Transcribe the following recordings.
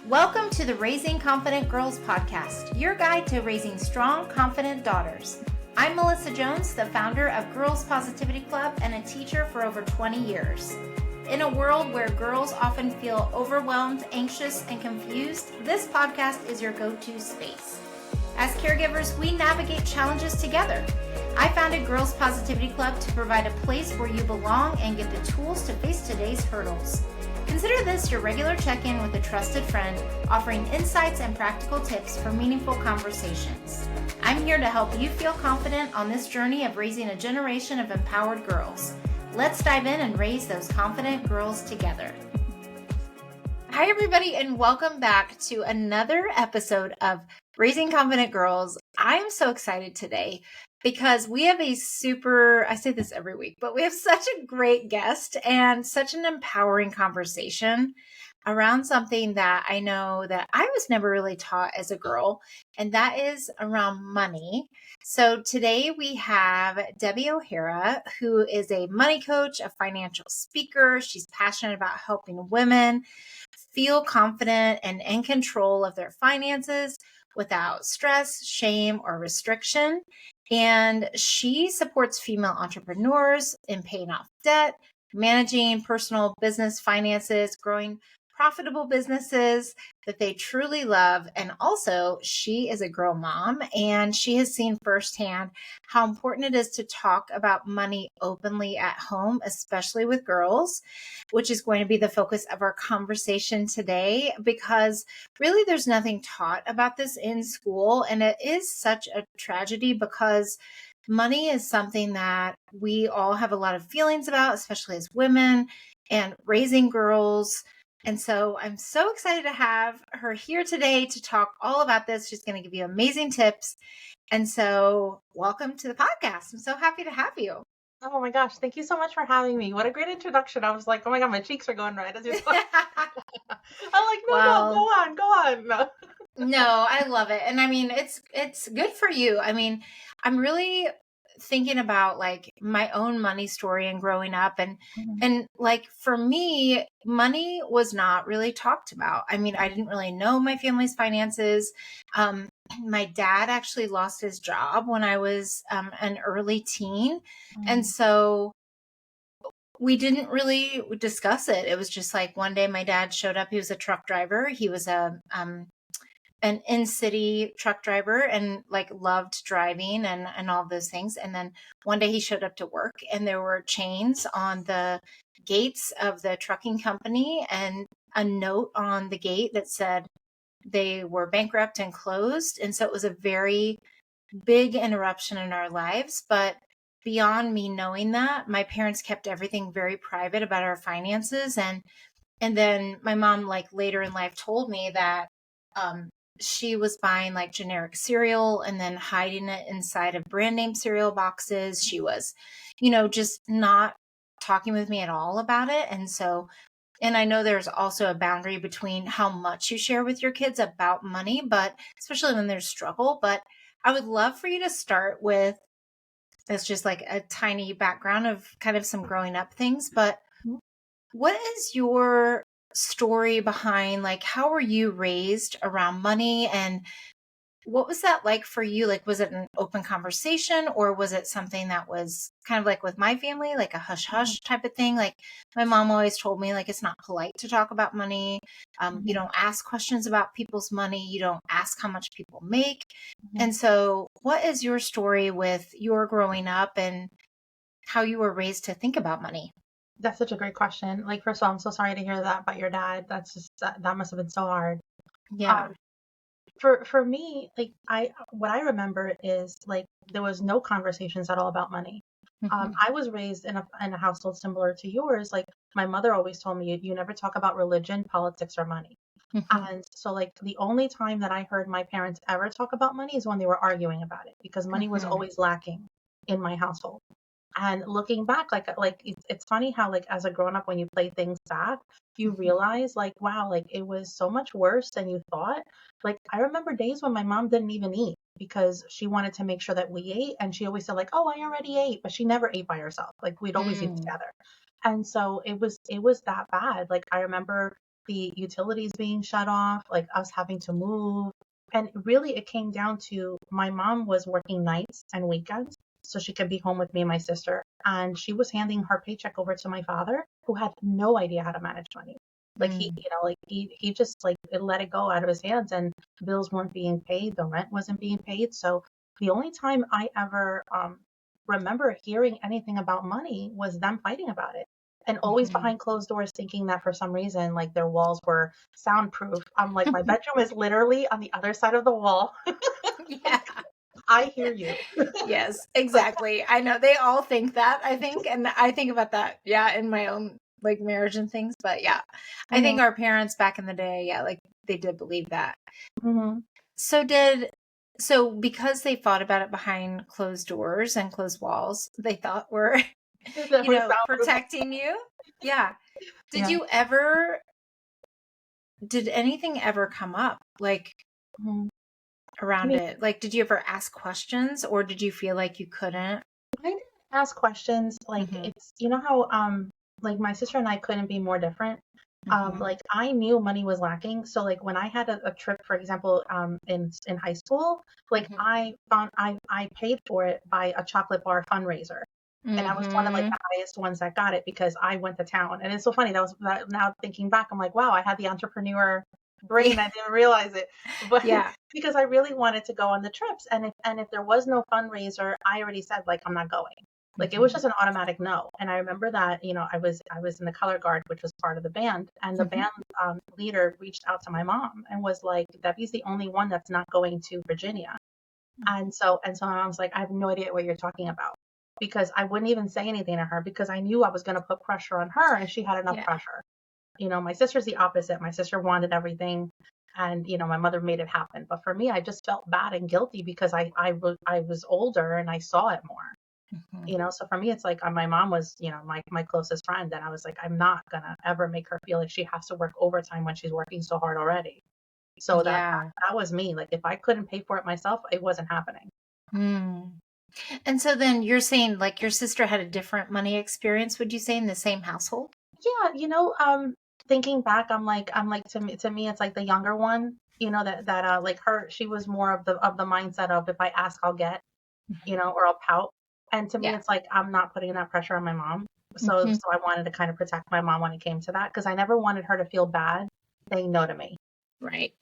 Welcome to the Raising Confident Girls podcast, your guide to raising strong, confident daughters. I'm Melissa Jones, the founder of Girls Positivity Club and a teacher for over 20 years. In a world where girls often feel overwhelmed, anxious, and confused, this podcast is your go-to space. As caregivers, we navigate challenges together. I founded Girls Positivity Club to provide a place where you belong and get the tools to face today's hurdles. Consider this your regular check-in with a trusted friend, offering insights and practical tips for meaningful conversations. I'm here to help you feel confident on this journey of raising a generation of empowered girls. Let's dive in and raise those confident girls together. Hi, everybody, and welcome back to another episode of Raising Confident Girls. I am so excited today because we have I say this every week, but we have such a great guest and such an empowering conversation around something that I know that I was never really taught as a girl, and that is around money. So today we have Debora O'Hara, who is a money coach, a financial speaker. She's passionate about helping women feel confident and in control of their finances without stress, shame, or restriction. And she supports female entrepreneurs in paying off debt, managing personal business finances, growing profitable businesses that they truly love. And also, she is a girl mom, and she has seen firsthand how important it is to talk about money openly at home, especially with girls, which is going to be the focus of our conversation today, because really there's nothing taught about this in school. And it is such a tragedy because money is something that we all have a lot of feelings about, especially as women and raising girls. And so I'm so excited to have her here today to talk all about this. She's going to give you amazing tips. And so welcome to the podcast. I'm so happy to have you. Oh my gosh, thank you so much for having me. What a great introduction. I was like, oh my God, my cheeks are going red as you're talking. I'm like, no, go on. No. No, I love it. And I mean, it's good for you. I mean, I'm really thinking about like my own money story and growing up, and like for me, money was not really talked about. I mean, I didn't really know my family's finances. My dad actually lost his job when I was an early teen. And so we didn't really discuss it. It was just like one day my dad showed up. He was a truck driver. He was an in-city truck driver and like loved driving and all those things. And then one day he showed up to work and there were chains on the gates of the trucking company and a note on the gate that said they were bankrupt and closed. And so it was a very big interruption in our lives. But beyond me knowing that, my parents kept everything very private about our finances. And then my mom, like later in life, told me that she was buying like generic cereal and then hiding it inside of brand name cereal boxes. She was, just not talking with me at all about it. And I know there's also a boundary between how much you share with your kids about money, but especially when there's struggle. But I would love for you to start with, it's just like a tiny background of kind of some growing up things, but what is your story behind, like, how were you raised around money and what was that like for you? Like, was it an open conversation or was it something that was kind of like with my family, like a hush hush type of thing? Like my mom always told me, like, it's not polite to talk about money. You don't ask questions about people's money. You don't ask how much people make. And so what is your story with your growing up and how you were raised to think about money? That's such a great question. Like, first of all, I'm so sorry to hear that about your dad. That's just, that must have been so hard. Yeah. For me, like what I remember is like there was no conversations at all about money. I was raised in a household similar to yours. Like my mother always told me, you never talk about religion, politics, or money. And so like the only time that I heard my parents ever talk about money is when they were arguing about it, because money was always lacking in my household. And looking back, it's funny how like as a grown up, when you play things back, you realize like, wow, like it was so much worse than you thought. Like I remember days when my mom didn't even eat because she wanted to make sure that we ate, and she always said like, oh, I already ate, but she never ate by herself. Like we'd always eat together. And so it was that bad. Like I remember the utilities being shut off, like us having to move. And really, it came down to my mom was working nights and weekends so she could be home with me and my sister. And she was handing her paycheck over to my father, who had no idea how to manage money. Like he just like let it go out of his hands, and bills weren't being paid, the rent wasn't being paid. So the only time I ever remember hearing anything about money was them fighting about it. And always behind closed doors, thinking that for some reason, like their walls were soundproof. I'm like, my bedroom is literally on the other side of the wall. Yeah. I hear you. Yes, exactly. I know they all think that, I think. And I think about that, yeah, in my own like marriage and things. But yeah, I think our parents back in the day, yeah, like they did believe that. Mm-hmm. So because they fought about it behind closed doors and closed walls, they thought were, protecting you. Yeah. Did anything ever come up like around it? Like, did you ever ask questions, or did you feel like you couldn't? I didn't ask questions. Like it's, how like my sister and I couldn't be more different. Like I knew money was lacking. So like when I had a trip, for example, in high school, like I paid for it by a chocolate bar fundraiser. And I was one of like the highest ones that got it because I went to town. And it's so funny. Now thinking back, I'm like, wow, I had the entrepreneur brain. I didn't realize it, but because I really wanted to go on the trips. And if there was no fundraiser, I already said like, I'm not going. Like it was just an automatic no. And I remember that, I was in the color guard, which was part of the band, and the band leader reached out to my mom and was like, Debbie's the only one that's not going to Virginia. And so I was like, I have no idea what you're talking about, because I wouldn't even say anything to her because I knew I was going to put pressure on her, and she had enough pressure. My sister's the opposite. My sister wanted everything, and my mother made it happen. But for me, I just felt bad and guilty because I was older and I saw it more. So for me, it's like my mom was, my closest friend, and I was like, I'm not gonna ever make her feel like she has to work overtime when she's working so hard already. So that was me. Like if I couldn't pay for it myself, it wasn't happening. And so then you're saying like your sister had a different money experience, would you say, in the same household? Yeah, thinking back, I'm like to me it's like the younger one, that like her, she was more of the mindset of if I ask I'll get, or I'll pout. And to me it's like I'm not putting that pressure on my mom. So I wanted to kind of protect my mom when it came to that, because I never wanted her to feel bad saying no to me. Right.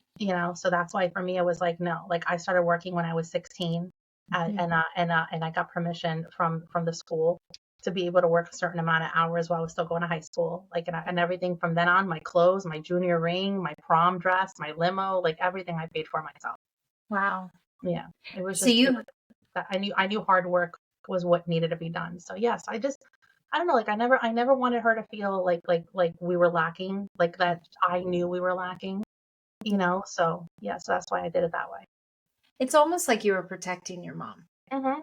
So that's why for me it was like no. Like I started working when I was 16. And I got permission from the school to be able to work a certain amount of hours while I was still going to high school. Like, and everything from then on, my clothes, my junior ring, my prom dress, my limo, like everything I paid for myself. Wow. Yeah. It was just, I knew hard work was what needed to be done. So yes, I don't know, like I never wanted her to feel like we were lacking, like that I knew we were lacking, so yeah, so that's why I did it that way. It's almost like you were protecting your mom. 1,000%.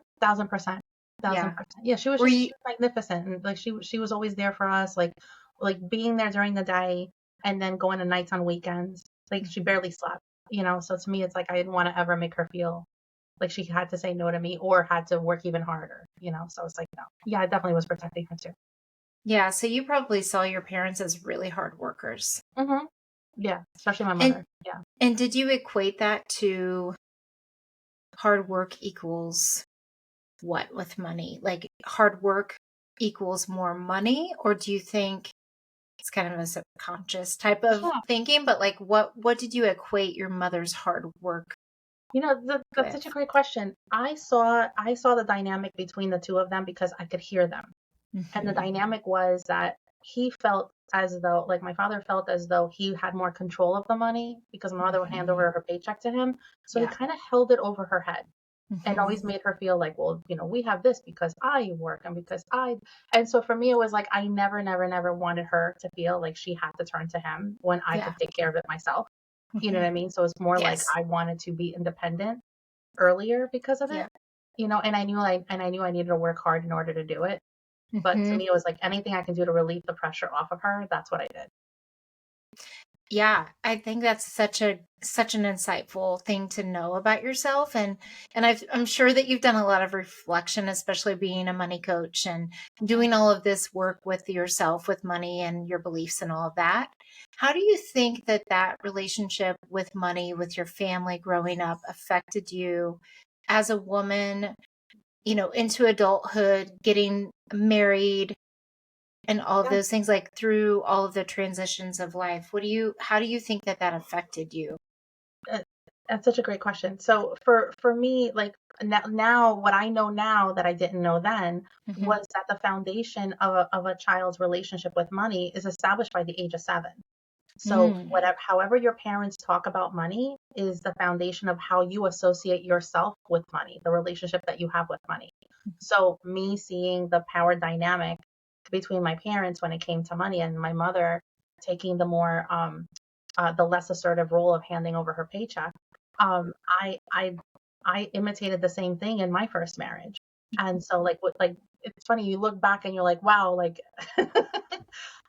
1,000%. Yeah, she was just magnificent, and like she was always there for us, like being there during the day and then going to nights on weekends. Like she barely slept, So to me, it's like I didn't want to ever make her feel like she had to say no to me or had to work even harder, So it's like no. Yeah, I definitely was protecting her too. Yeah, so you probably saw your parents as really hard workers. Yeah, especially my mother. Yeah. And did you equate that to hard work equals what with money? Like hard work equals more money, or do you think it's kind of a subconscious type of thinking? But like, what did you equate your mother's hard work? That's such a great question. I saw the dynamic between the two of them because I could hear them, and the dynamic was that he felt as though, like my father felt as though he had more control of the money because my mother would hand over her paycheck to him, so he kind of held it over her head. And always made her feel like, well, we have this because I work and because and so for me, it was like, I never wanted her to feel like she had to turn to him when I could take care of it myself. You know what I mean? So it's more like I wanted to be independent earlier because of it, and I knew I needed to work hard in order to do it. But to me, it was like anything I can do to relieve the pressure off of her. That's what I did. Yeah, I think that's such an insightful thing to know about yourself, and I'm sure that you've done a lot of reflection, especially being a money coach and doing all of this work with yourself with money and your beliefs and all of that. How do you think that that relationship with money with your family growing up affected you as a woman, into adulthood, getting married, and all of Yeah, those things, like through all of the transitions of life? How do you think that that affected you? uh, that's such a great question. So for me, like now, what I know now that I didn't know then Hmm. was that the foundation of a child's relationship with money is established by the age of 7. So Mm. whatever, however your parents talk about money is the foundation of how you associate yourself with money, the relationship that you have with money. So me seeing the power dynamic between my parents when it came to money, and my mother taking the less assertive role of handing over her paycheck, um, I I I imitated the same thing in my first marriage. And so it's funny, you look back and you're like, wow, like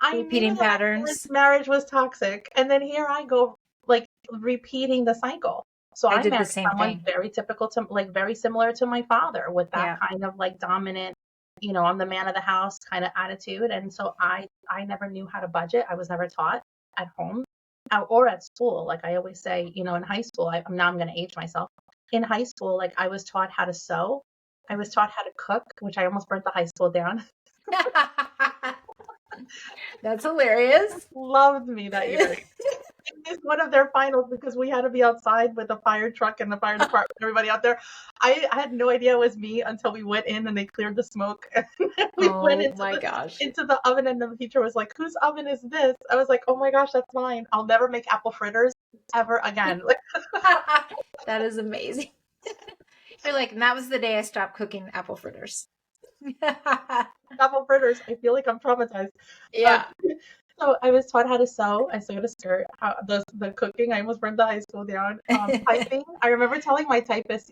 I knew Repeating that my parents' patterns. marriage was toxic, and then here I go, like repeating the cycle. So I I did the married same someone thing. very typical to, like, very similar to my father, with that Yeah. kind of like dominant, I'm the man of the house kind of attitude. And so I never knew how to budget. I was never taught at home or at school. Like I always say, in high school, now I'm going to age myself. In high school, like I was taught how to sew. I was taught how to cook, which I almost burnt the high school down. That's hilarious. Loved me that year. It's one of their finals because we had to be outside with a fire truck and the fire department, everybody out there. I had no idea it was me until we went in and they cleared the smoke. And we went Oh into my the gosh. into the oven, and the teacher was like, "Whose oven is this?" I was like, "Oh my gosh, that's mine. I'll never make apple fritters ever again." Like, That is amazing. You're like, and that was the day I stopped cooking apple fritters. apple fritters, I feel like I'm traumatized. Um, Yeah. So I was taught how to sew. I sewed a skirt. The cooking, I almost burned the high school down. Typing, I remember telling my typist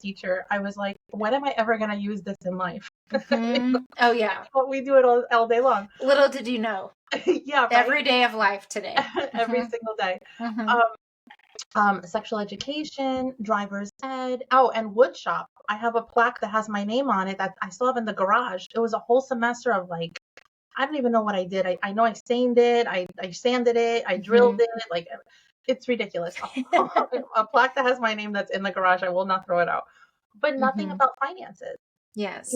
teacher, I was like, "When am I ever gonna use this in life?" Oh yeah. Well, we do it all day long. Little did you know. Yeah, right. Every day of life today. Every Hmm. single day. Hmm. Um, Sexual education, driver's ed. Oh, and wood shop. I have a plaque that has my name on it that I still have in the garage. It was a whole semester of, like, I don't even know what I did. I know I stained it, I sanded it, I drilled Hmm. it. Like, it's ridiculous. A plaque that has my name that's in the garage, I will not throw it out. But nothing Hmm. about finances. Yes.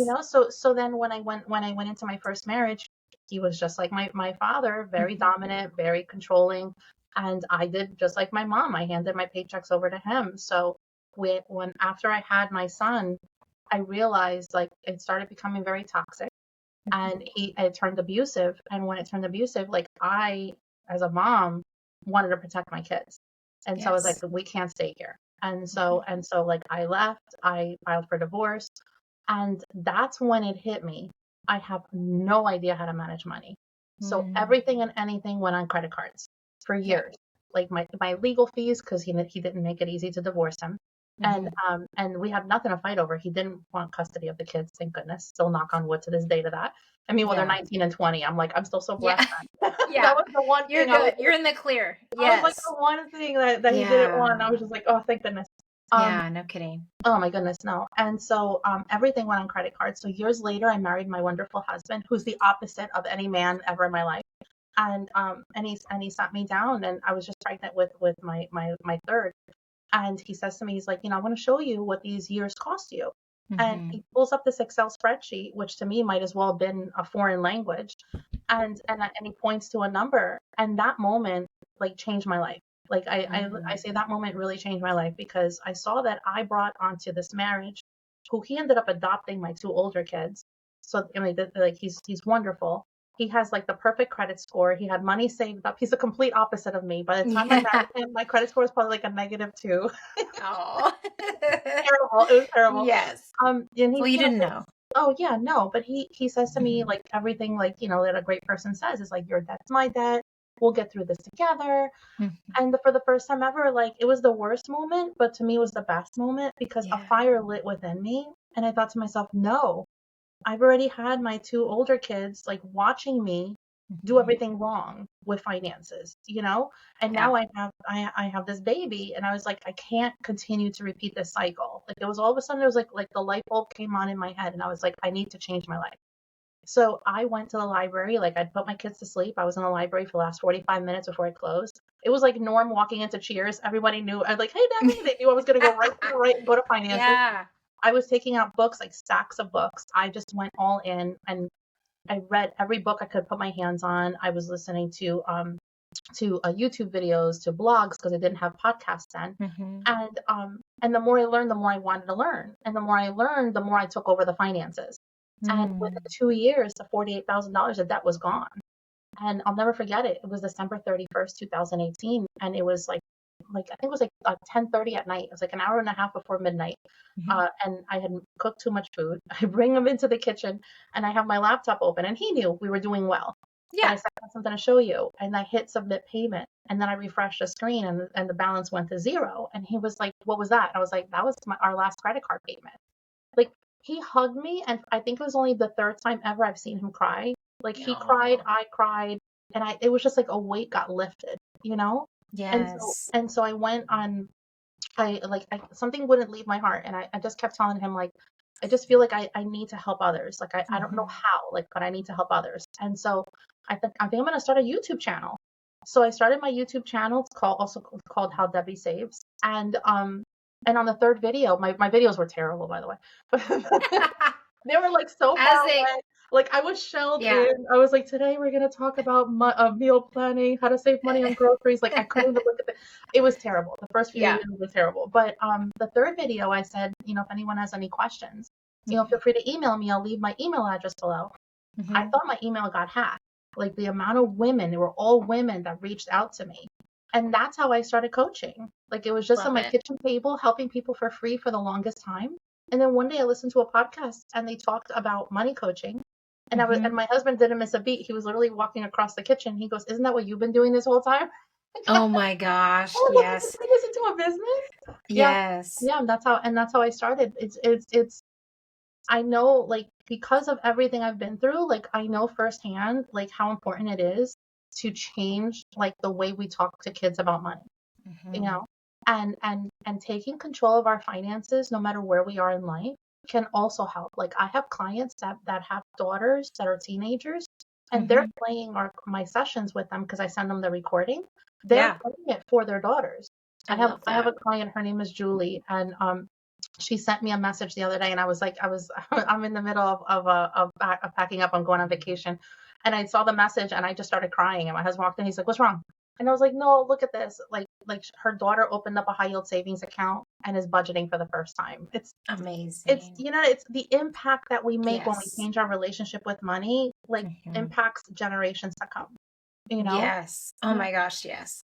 So then when I went into my first marriage, he was just like my father, very Hmm. dominant, very controlling, and I did just like my mom. I handed my paychecks over to him. So when after I had my son, I realized, like, it started becoming very toxic, and it turned abusive. And when it turned abusive, like, I, as a mom, wanted to protect my kids, and so I was like, Yes. we can't stay here. And so like I left. I filed for divorce, and that's when it hit me. I have no idea how to manage money. So Mm. everything and anything went on credit cards for Yeah. years. Like my legal fees, because he didn't make it easy to divorce him. And Hmm. and we had nothing to fight over. He didn't want custody of the kids, thank goodness. Still knock on wood to this day to that. I mean, well, they're Yeah. 19 and 20. I'm like, I'm still so blessed Yeah. then. That Yeah. was the one You're thing I was good. You're in the clear. I was like Yes. the one thing that he didn't want. I Yeah. was just like, oh, thank goodness. Um, Yeah. No kidding. Oh my goodness, no. And so everything went on credit cards. So years later, I married my wonderful husband, who's the opposite of any man ever in my life. And he sat me down, and I was just pregnant with my third. And he says to me, he's like, I want to show you what these years cost you. And Hmm. he pulls up this Excel spreadsheet, which to me might as well have been a foreign language, and he points to a number, and that moment, like, changed my life. Like, I Mm. say that moment really changed my life, because I saw that I brought onto this marriage, who he ended up adopting my two older kids. So I mean, like, he's wonderful. He has, like, the perfect credit score. He had money saved up. He's a complete opposite of me. By the time I Yeah. married him, my credit score was probably like a -2. Oh. Terrible. It was terrible. Yes. And he, Well, you didn't know. oh yeah, no, but he says to me, Hmm. like, everything, like, that a great person says is like, your debt's my debt. We'll get through this together. Hmm. And for the first time ever, like, it was the worst moment, but to me it was the best moment, because a Yeah. fire lit within me, and I thought to myself, no, I've already had my two older kids, like, watching me do Mhm. everything wrong with finances, you know? And Yeah. now I have this baby, and I was like, I can't continue to repeat this cycle. Like, it was all of a sudden, it was like the light bulb came on in my head, and I was like, I need to change my life. So I went to the library, like I'd put my kids to sleep. I was in the library for the last 45 minutes before it closed. It was like Norm walking into Cheers. Everybody knew. I was like, hey, Debbie. They knew I was going to go right to the right and go to finances. Yeah. I was taking out books, like stacks of books. I just went all in, and I read every book I could put my hands on. I was listening to YouTube videos, to blogs, because I didn't have podcasts then. Mhm. And the more I learned, the more I wanted to learn, and the more I learned, the more I took over the finances. And within Mm. 2 years, the $48,000 of debt was gone. And I'll never forget it. It was December 31st, 2018, and it was like I think it was like 10:30 at night. It was like an hour and a half before midnight. Mhm. And I had cooked too much food. I bring him into the kitchen, and I have my laptop open, and he knew we were doing well. But I Yeah. said, I have something to show you. And I hit submit payment. And then I refreshed the screen, and the balance went to zero. And he was like, what was that? I was like, that was our last credit card payment. Like, he hugged me, and I think it was only the third time ever I've seen him cry. Like, he cried, No. I cried, and it was just like a weight got lifted, you know? And so Yes. and so I went on. Something wouldn't leave my heart, and I just kept telling him, like, I just feel like I need to help others. Like, I don't know Mhm. how, like, but I need to help others. And so I think I'm gonna start a YouTube channel. So I started my YouTube channel. It's called How Debbie Saves. And on the third video, my videos were terrible, by the way. They were like so far As they, away. Like, I was shelled yeah. in. I was like, today we're gonna talk about meal planning, how to save money on groceries. Like, I couldn't even look at it. It was terrible. The first few Yeah. videos were terrible. But the third video, I said, if anyone has any questions, feel Mhm. free to email me. I'll leave my email address below. I Mhm. thought my email got hacked. Like, the amount of women, they were all women that reached out to me. And that's how I started coaching. Like, it was just on Love my it. kitchen table, helping people for free for the longest time. And then one day I listened to a podcast, and they talked about money coaching. And Mhm. my husband didn't miss a beat. He was literally walking across the kitchen. He goes, "Isn't that what you've been doing this whole time?" Oh my gosh. I was like, "Are you Yes. turning this into a business?" Yeah. Yes. Yeah, and that's how I started. It's I know, like, because of everything I've been through, like, I know firsthand, like, how important it is to change, like, the way we talk to kids about money, you Mhm. know? And taking control of our finances, no matter where we are in life, can also help. Like, I have clients that have daughters that are teenagers, and they're Mhm. playing my sessions with them, because I send them the recording. They're Yeah. playing it for their daughters. I I have love I have that. a client, her name is Julie, and she sent me a message the other day, and I was like, I'm in the middle of packing up. I'm going on vacation, and I saw the message, and I just started crying. And my husband walked in. He's like, "What's wrong?" And I was like, "No, look at this. Like her daughter opened up a high yield savings account and is budgeting for the first time. It's Amazing. it's the impact that we make when we Yes. change our relationship with money, like, Mhm. impacts generations to come. You know? Yes. Oh Yeah. my gosh, yes.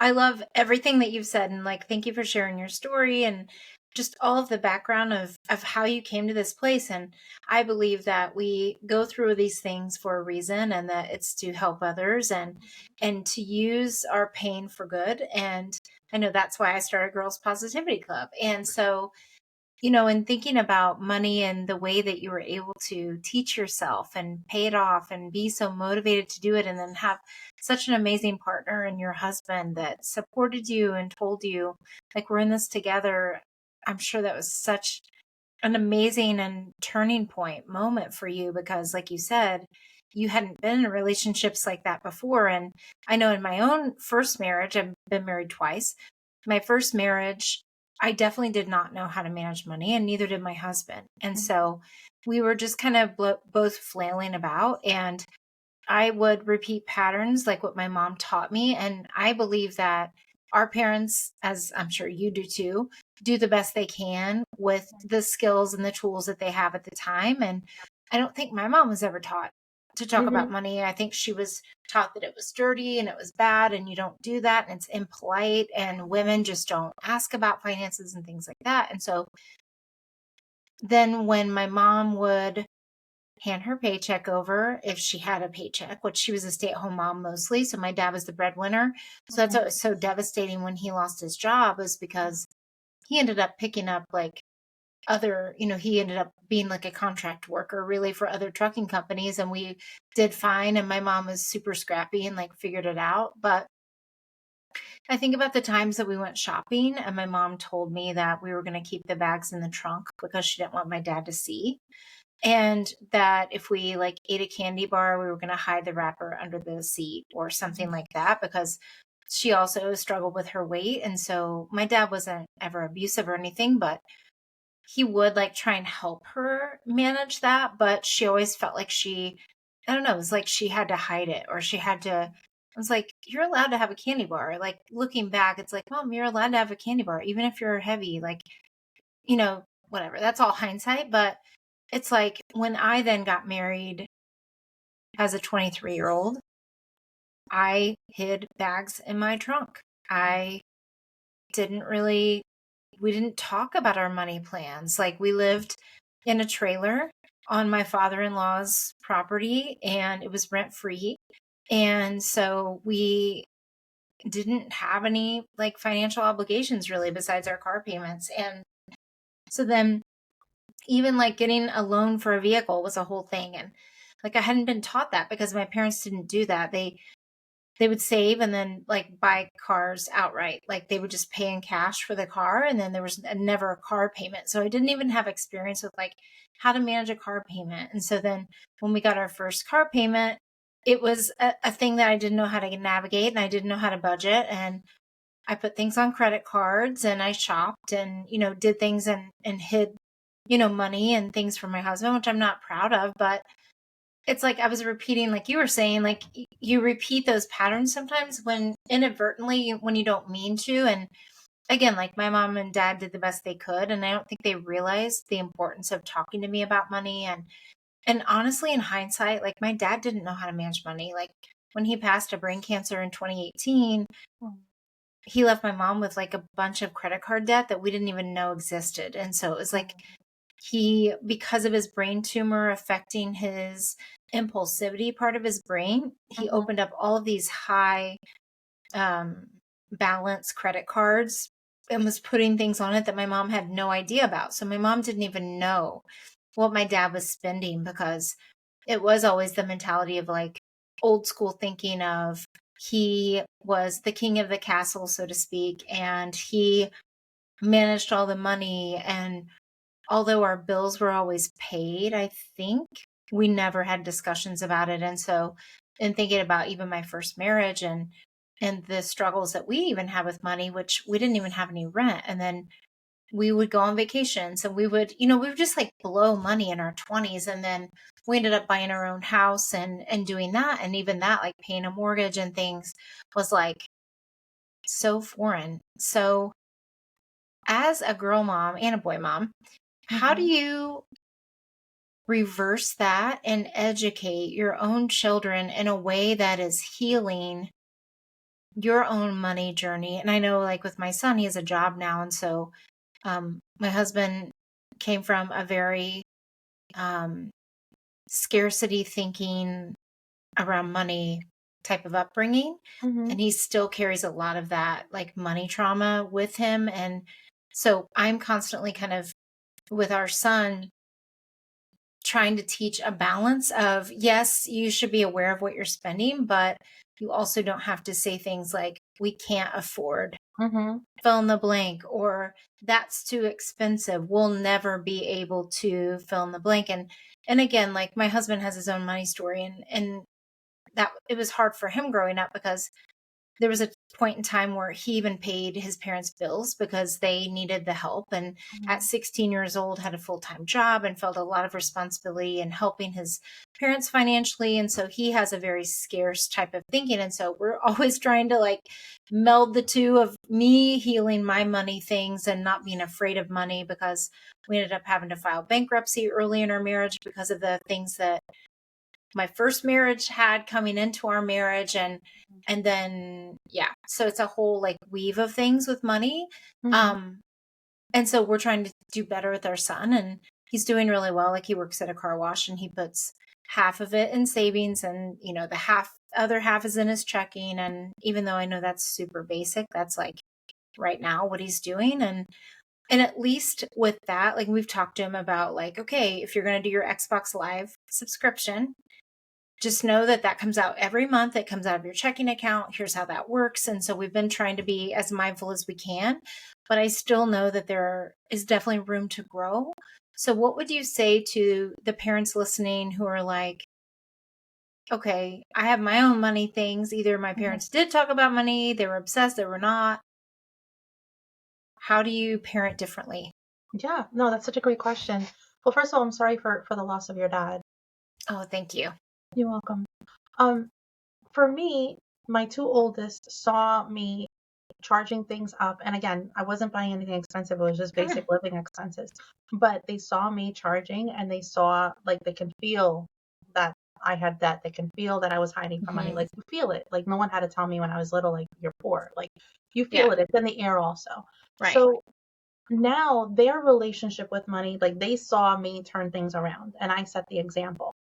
I love everything that you've said, and like thank you for sharing your story and just all of the background of how you came to this place. And I believe that we go through these things for a reason, and that it's to help others and to use our pain for good. And I know that's why I started Girls Positivity Club. And so in thinking about money and the way that you were able to teach yourself and pay it off and be so motivated to do it, and then have such an amazing partner and your husband that supported you and told you, like, we're in this together. I'm sure that was such an amazing and turning point moment for you, because, like you said, you hadn't been in relationships like that before. And I know in my own first marriage, I've been married twice. My first marriage, I definitely did not know how to manage money, and neither did my husband. And so we were just kind of both flailing about, and I would repeat patterns like what my mom taught me. And I believe that our parents, as I'm sure you do too, do the best they can with the skills and the tools that they have at the time. And I don't think my mom was ever taught to talk Hmm. about money. I think she was taught that it was dirty and it was bad and you don't do that and it's impolite and women just don't ask about finances and things like that. And so then when my mom would hand her paycheck over, if she had a paycheck, which she was a stay-at-home mom mostly, so my dad was the breadwinner. So that's what was so devastating when he lost his job, was because he ended up picking up like other, he ended up being like a contract worker really for other trucking companies, and we did fine. And my mom was super scrappy and like figured it out. But I think about the times that we went shopping and my mom told me that we were going to keep the bags in the trunk because she didn't want my dad to see. And that if we like ate a candy bar, we were going to hide the wrapper under the seat or something like that, because she also struggled with her weight. And so my dad wasn't ever abusive or anything, but he would like try and help her manage that. But she always felt like I don't know, it was like she had to hide it, or she had to. I was like, you're allowed to have a candy bar. Like looking back, it's like, Mom, you're allowed to have a candy bar, even if you're heavy. Like, whatever. That's all hindsight. But it's like when I then got married as a 23-year-old, I hid bags in my trunk. I didn't really, we didn't talk about our money plans. Like we lived in a trailer on my father-in-law's property and it was rent free. And so we didn't have any like financial obligations really besides our car payments. And so then even like getting a loan for a vehicle was a whole thing. And like I hadn't been taught that because my parents didn't do that. They would save and then like buy cars outright. Like they would just pay in cash for the car. And then there was never a car payment. So I didn't even have experience with like how to manage a car payment. And so then when we got our first car payment, it was a thing that I didn't know how to navigate and I didn't know how to budget. And I put things on credit cards and I shopped and, did things and hid, money and things from my husband, which I'm not proud of, but it's like I was repeating, like you were saying, like you repeat those patterns sometimes when inadvertently, when you don't mean to. And again, like my mom and dad did the best they could. And I don't think they realized the importance of talking to me about money. And honestly, in hindsight, like my dad didn't know how to manage money. Like when he passed of brain cancer in 2018, he left my mom with like a bunch of credit card debt that we didn't even know existed. And so it was like because of his brain tumor affecting his impulsivity part of his brain, he opened up all of these high balance credit cards and was putting things on it that my mom had no idea about. So my mom didn't even know what my dad was spending because it was always the mentality of like old school thinking of he was the king of the castle, so to speak, and he managed all the money. And although our bills were always paid, I think we never had discussions about it. And so in thinking about even my first marriage and the struggles that we even had with money, which we didn't even have any rent. And then we would go on vacations and we would just like blow money in our 20s. And then we ended up buying our own house and doing that. And even that, like paying a mortgage and things was like so foreign. So as a girl mom and a boy mom, how do you reverse that and educate your own children in a way that is healing your own money journey? And I know like with my son, he has a job now. And so my husband came from a very scarcity thinking around money type of upbringing. And he still carries a lot of that like money trauma with him. And so I'm constantly kind of with our son trying to teach a balance of, yes, you should be aware of what you're spending, but you also don't have to say things like, we can't afford fill in the blank, or that's too expensive. We'll never be able to fill in the blank. And again, like my husband has his own money story and that it was hard for him growing up because there was a point in time where he even paid his parents' bills because they needed the help. And at 16 years old, had a full-time job and felt a lot of responsibility in helping his parents financially. And so he has a very scarce type of thinking. And so we're always trying to like meld the two of me healing my money things and not being afraid of money, because we ended up having to file bankruptcy early in our marriage because of the things that my first marriage had coming into our marriage. And then, so it's a whole like weave of things with money. And so we're trying to do better with our son, and he's doing really well. Like he works at a car wash and he puts half of it in savings and, the other half is in his checking. And even though I know that's super basic, that's like right now what he's doing. And And at least with that, like we've talked to him about like, okay, if you're going to do your Xbox Live subscription, just know that that comes out every month. It comes out of your checking account. Here's how that works. And so we've been trying to be as mindful as we can, but I still know that there is definitely room to grow. So what would you say to the parents listening who are like, okay, I have my own money things. Either my parents did talk about money, they were obsessed, they were not. How do you parent differently? Yeah, no, that's such a great question. Well, first of all, I'm sorry for the loss of your dad. Oh, thank you. You're welcome. Um, for me, my two oldest saw me charging things up. And again, I wasn't buying anything expensive. It was just basic living expenses. But they saw me charging and they saw, like, they can feel that I had debt. They can feel that I was hiding from money. Like, you feel it. Like, no one had to tell me when I was little, like, you're poor. Like, you feel it. It's in the air also. Right. So now their relationship with money, like, they saw me turn things around and I set the example.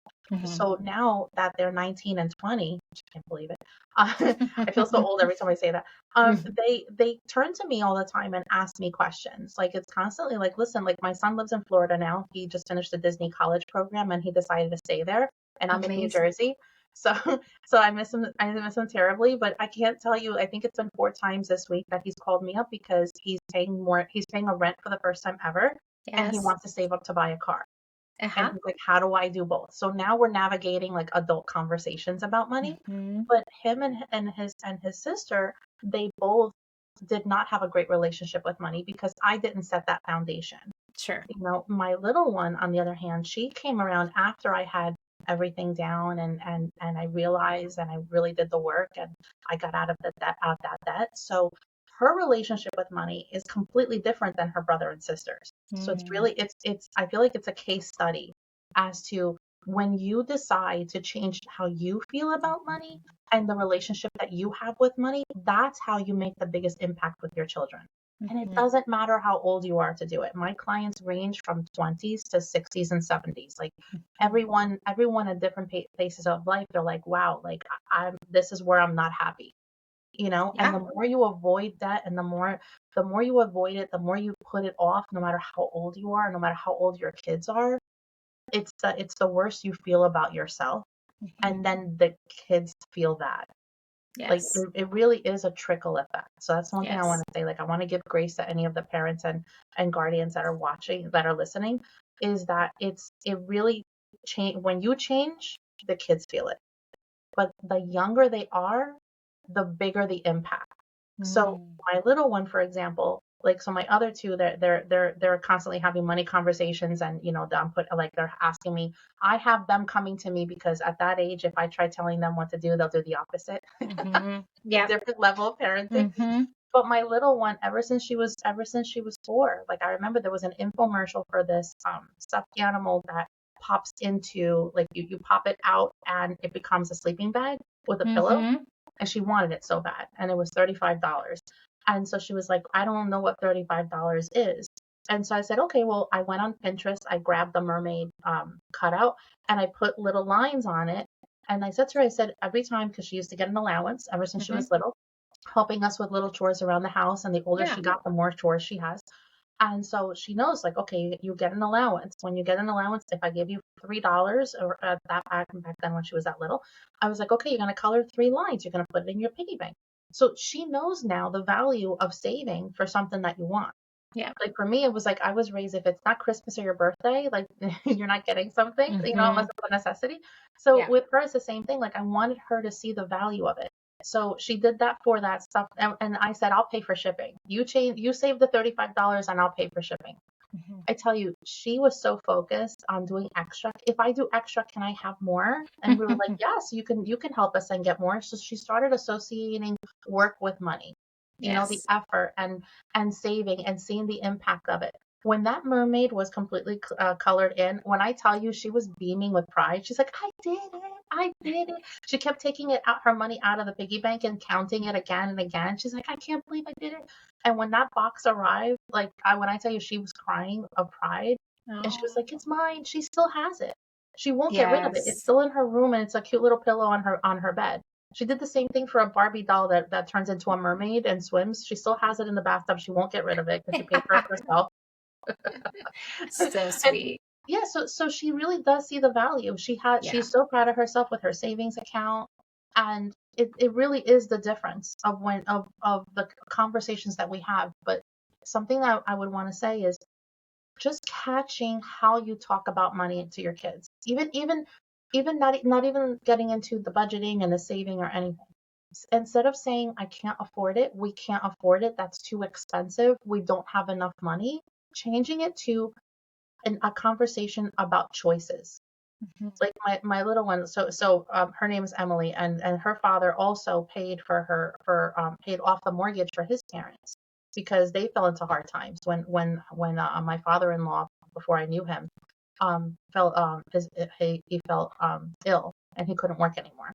So now that they're 19 and 20, which I can't believe it. I feel so old every time I say that. They turn to me all the time and ask me questions. Like, it's constantly like, listen, like, my son lives in Florida now. He just finished the Disney college program and he decided to stay there. And I'm in New Jersey. So I miss him. I miss him terribly, but I can't tell you. I think it's been 4 times this week that he's called me up because he's paying more. He's paying a rent for the first time ever, and he wants to save up to buy a car. And he's like, how do I do both? So now we're navigating like adult conversations about money. But him and his sister, they both did not have a great relationship with money because I didn't set that foundation. Sure. You know, my little one, on the other hand, she came around after I had everything down and I realized and I really did the work and I got out of that debt. So her relationship with money is completely different than her brother and sisters. So it's really it's I feel like it's a case study as to when you decide to change how you feel about money and the relationship that you have with money, that's how you make the biggest impact with your children. And it doesn't matter how old you are to do it. My clients range from 20s to 60s and 70s. Like everyone at different places of life, they're like, wow, like this is where I'm not happy, you know. And the more you avoid that, and the more you avoid it, the more you put it off, no matter how old you are, no matter how old your kids are, it's the worse you feel about yourself. And then the kids feel that. Like it really is a trickle effect. So that's one thing I want to say. Like, I want to give grace to any of the parents and guardians that are watching, that are listening, is that it really change. When you change, the kids feel it. But the younger they are, the bigger the impact. So my little one, for example, like, so my other two, they're constantly having money conversations, and you know, they're asking me. I have them coming to me because at that age, if I try telling them what to do, they'll do the opposite. Different level of parenting. But my little one, ever since she was 4, like, I remember there was an infomercial for this stuffed animal that pops into, like, you pop it out and it becomes a sleeping bag with a pillow. And she wanted it so bad, and it was $35. And so she was like, I don't know what $35 is. And so I said, okay, well, I went on Pinterest, I grabbed the mermaid cutout, and I put little lines on it. And I said to her, I said, every time, because she used to get an allowance ever since she was little, helping us with little chores around the house. And the older she got, the more chores she has. And so she knows, like, okay, you get an allowance. When you get an allowance, if I give you $3, or back then when she was that little, I was like, okay, you're going to color 3 lines. You're going to put it in your piggy bank. So she knows now the value of saving for something that you want. Like, for me, it was like, I was raised, if it's not Christmas or your birthday, like, you're not getting something, you know, unless it's a necessity. So with her, it's the same thing. Like, I wanted her to see the value of it. So she did that for that stuff. And I said, I'll pay for shipping. You save the $35 and I'll pay for shipping. I tell you, she was so focused on doing extra. If I do extra, can I have more? And we were like, yes, you can help us and get more. So she started associating work with money, you know, the effort and saving and seeing the impact of it. When that mermaid was completely colored in, when I tell you, she was beaming with pride. She's like, I did it. I did it. She kept taking her money out of the piggy bank and counting it again and again. She's like, I can't believe I did it. And when that box arrived, like, when I tell you, she was crying of pride, and she was like, it's mine. She still has it. She won't get rid of it. It's still in her room, and it's a cute little pillow on her bed. She did the same thing for a Barbie doll that turns into a mermaid and swims. She still has it in the bathtub. She won't get rid of it because she paid for it herself. So And sweet. yeah, so she really does see the value. Yeah. She's so proud of herself with her savings account. And it really is the difference of of the conversations that we have. But something that I would want to say is just catching how you talk about money to your kids. Even not even getting into the budgeting and the saving or anything. Instead of saying I can't afford it, we can't afford it, that's too expensive, we don't have enough money, changing it to a conversation about choices. Mm-hmm. Like my little one, her name is Emily, and her father also paid for her for paid off the mortgage for his parents because they fell into hard times when my father-in-law, before I knew him, felt he felt ill and he couldn't work anymore.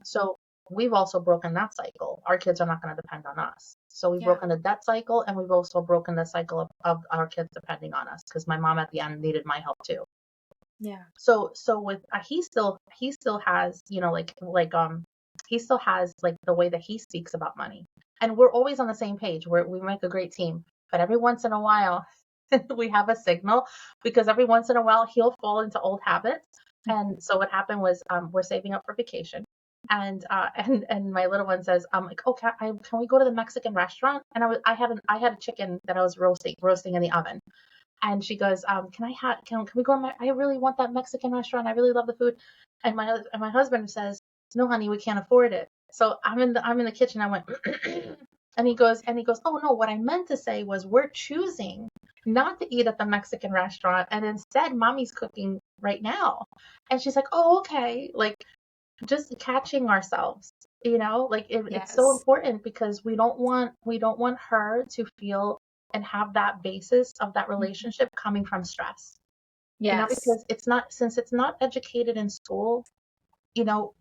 So we've also broken that cycle. Our kids are not going to depend on us. So we've Yeah. broken the debt cycle, and we've also broken the cycle of our kids depending on us because my mom at the end needed my help too. Yeah. So with he still has, he still has like the way that he speaks about money. And we're always on the same page. We make a great team. But every once in a while we have a signal because every once in a while he'll fall into old habits. And so what happened was we're saving up for vacation. And my little one says, like, okay, can we go to the Mexican restaurant? And I had a chicken that I was roasting in the oven. And she goes, can we go I really want that Mexican restaurant. I really love the food. And my husband says, no, honey, we can't afford it. So I'm in the kitchen. I went, and he goes, oh no, what I meant to say was we're choosing not to eat at the Mexican restaurant. And instead mommy's cooking right now. And she's like, oh, okay. Like just catching ourselves, like it's so Yes. important because we don't want her to feel and have that basis of that relationship coming from stress, Yes. because it's not educated in school. you know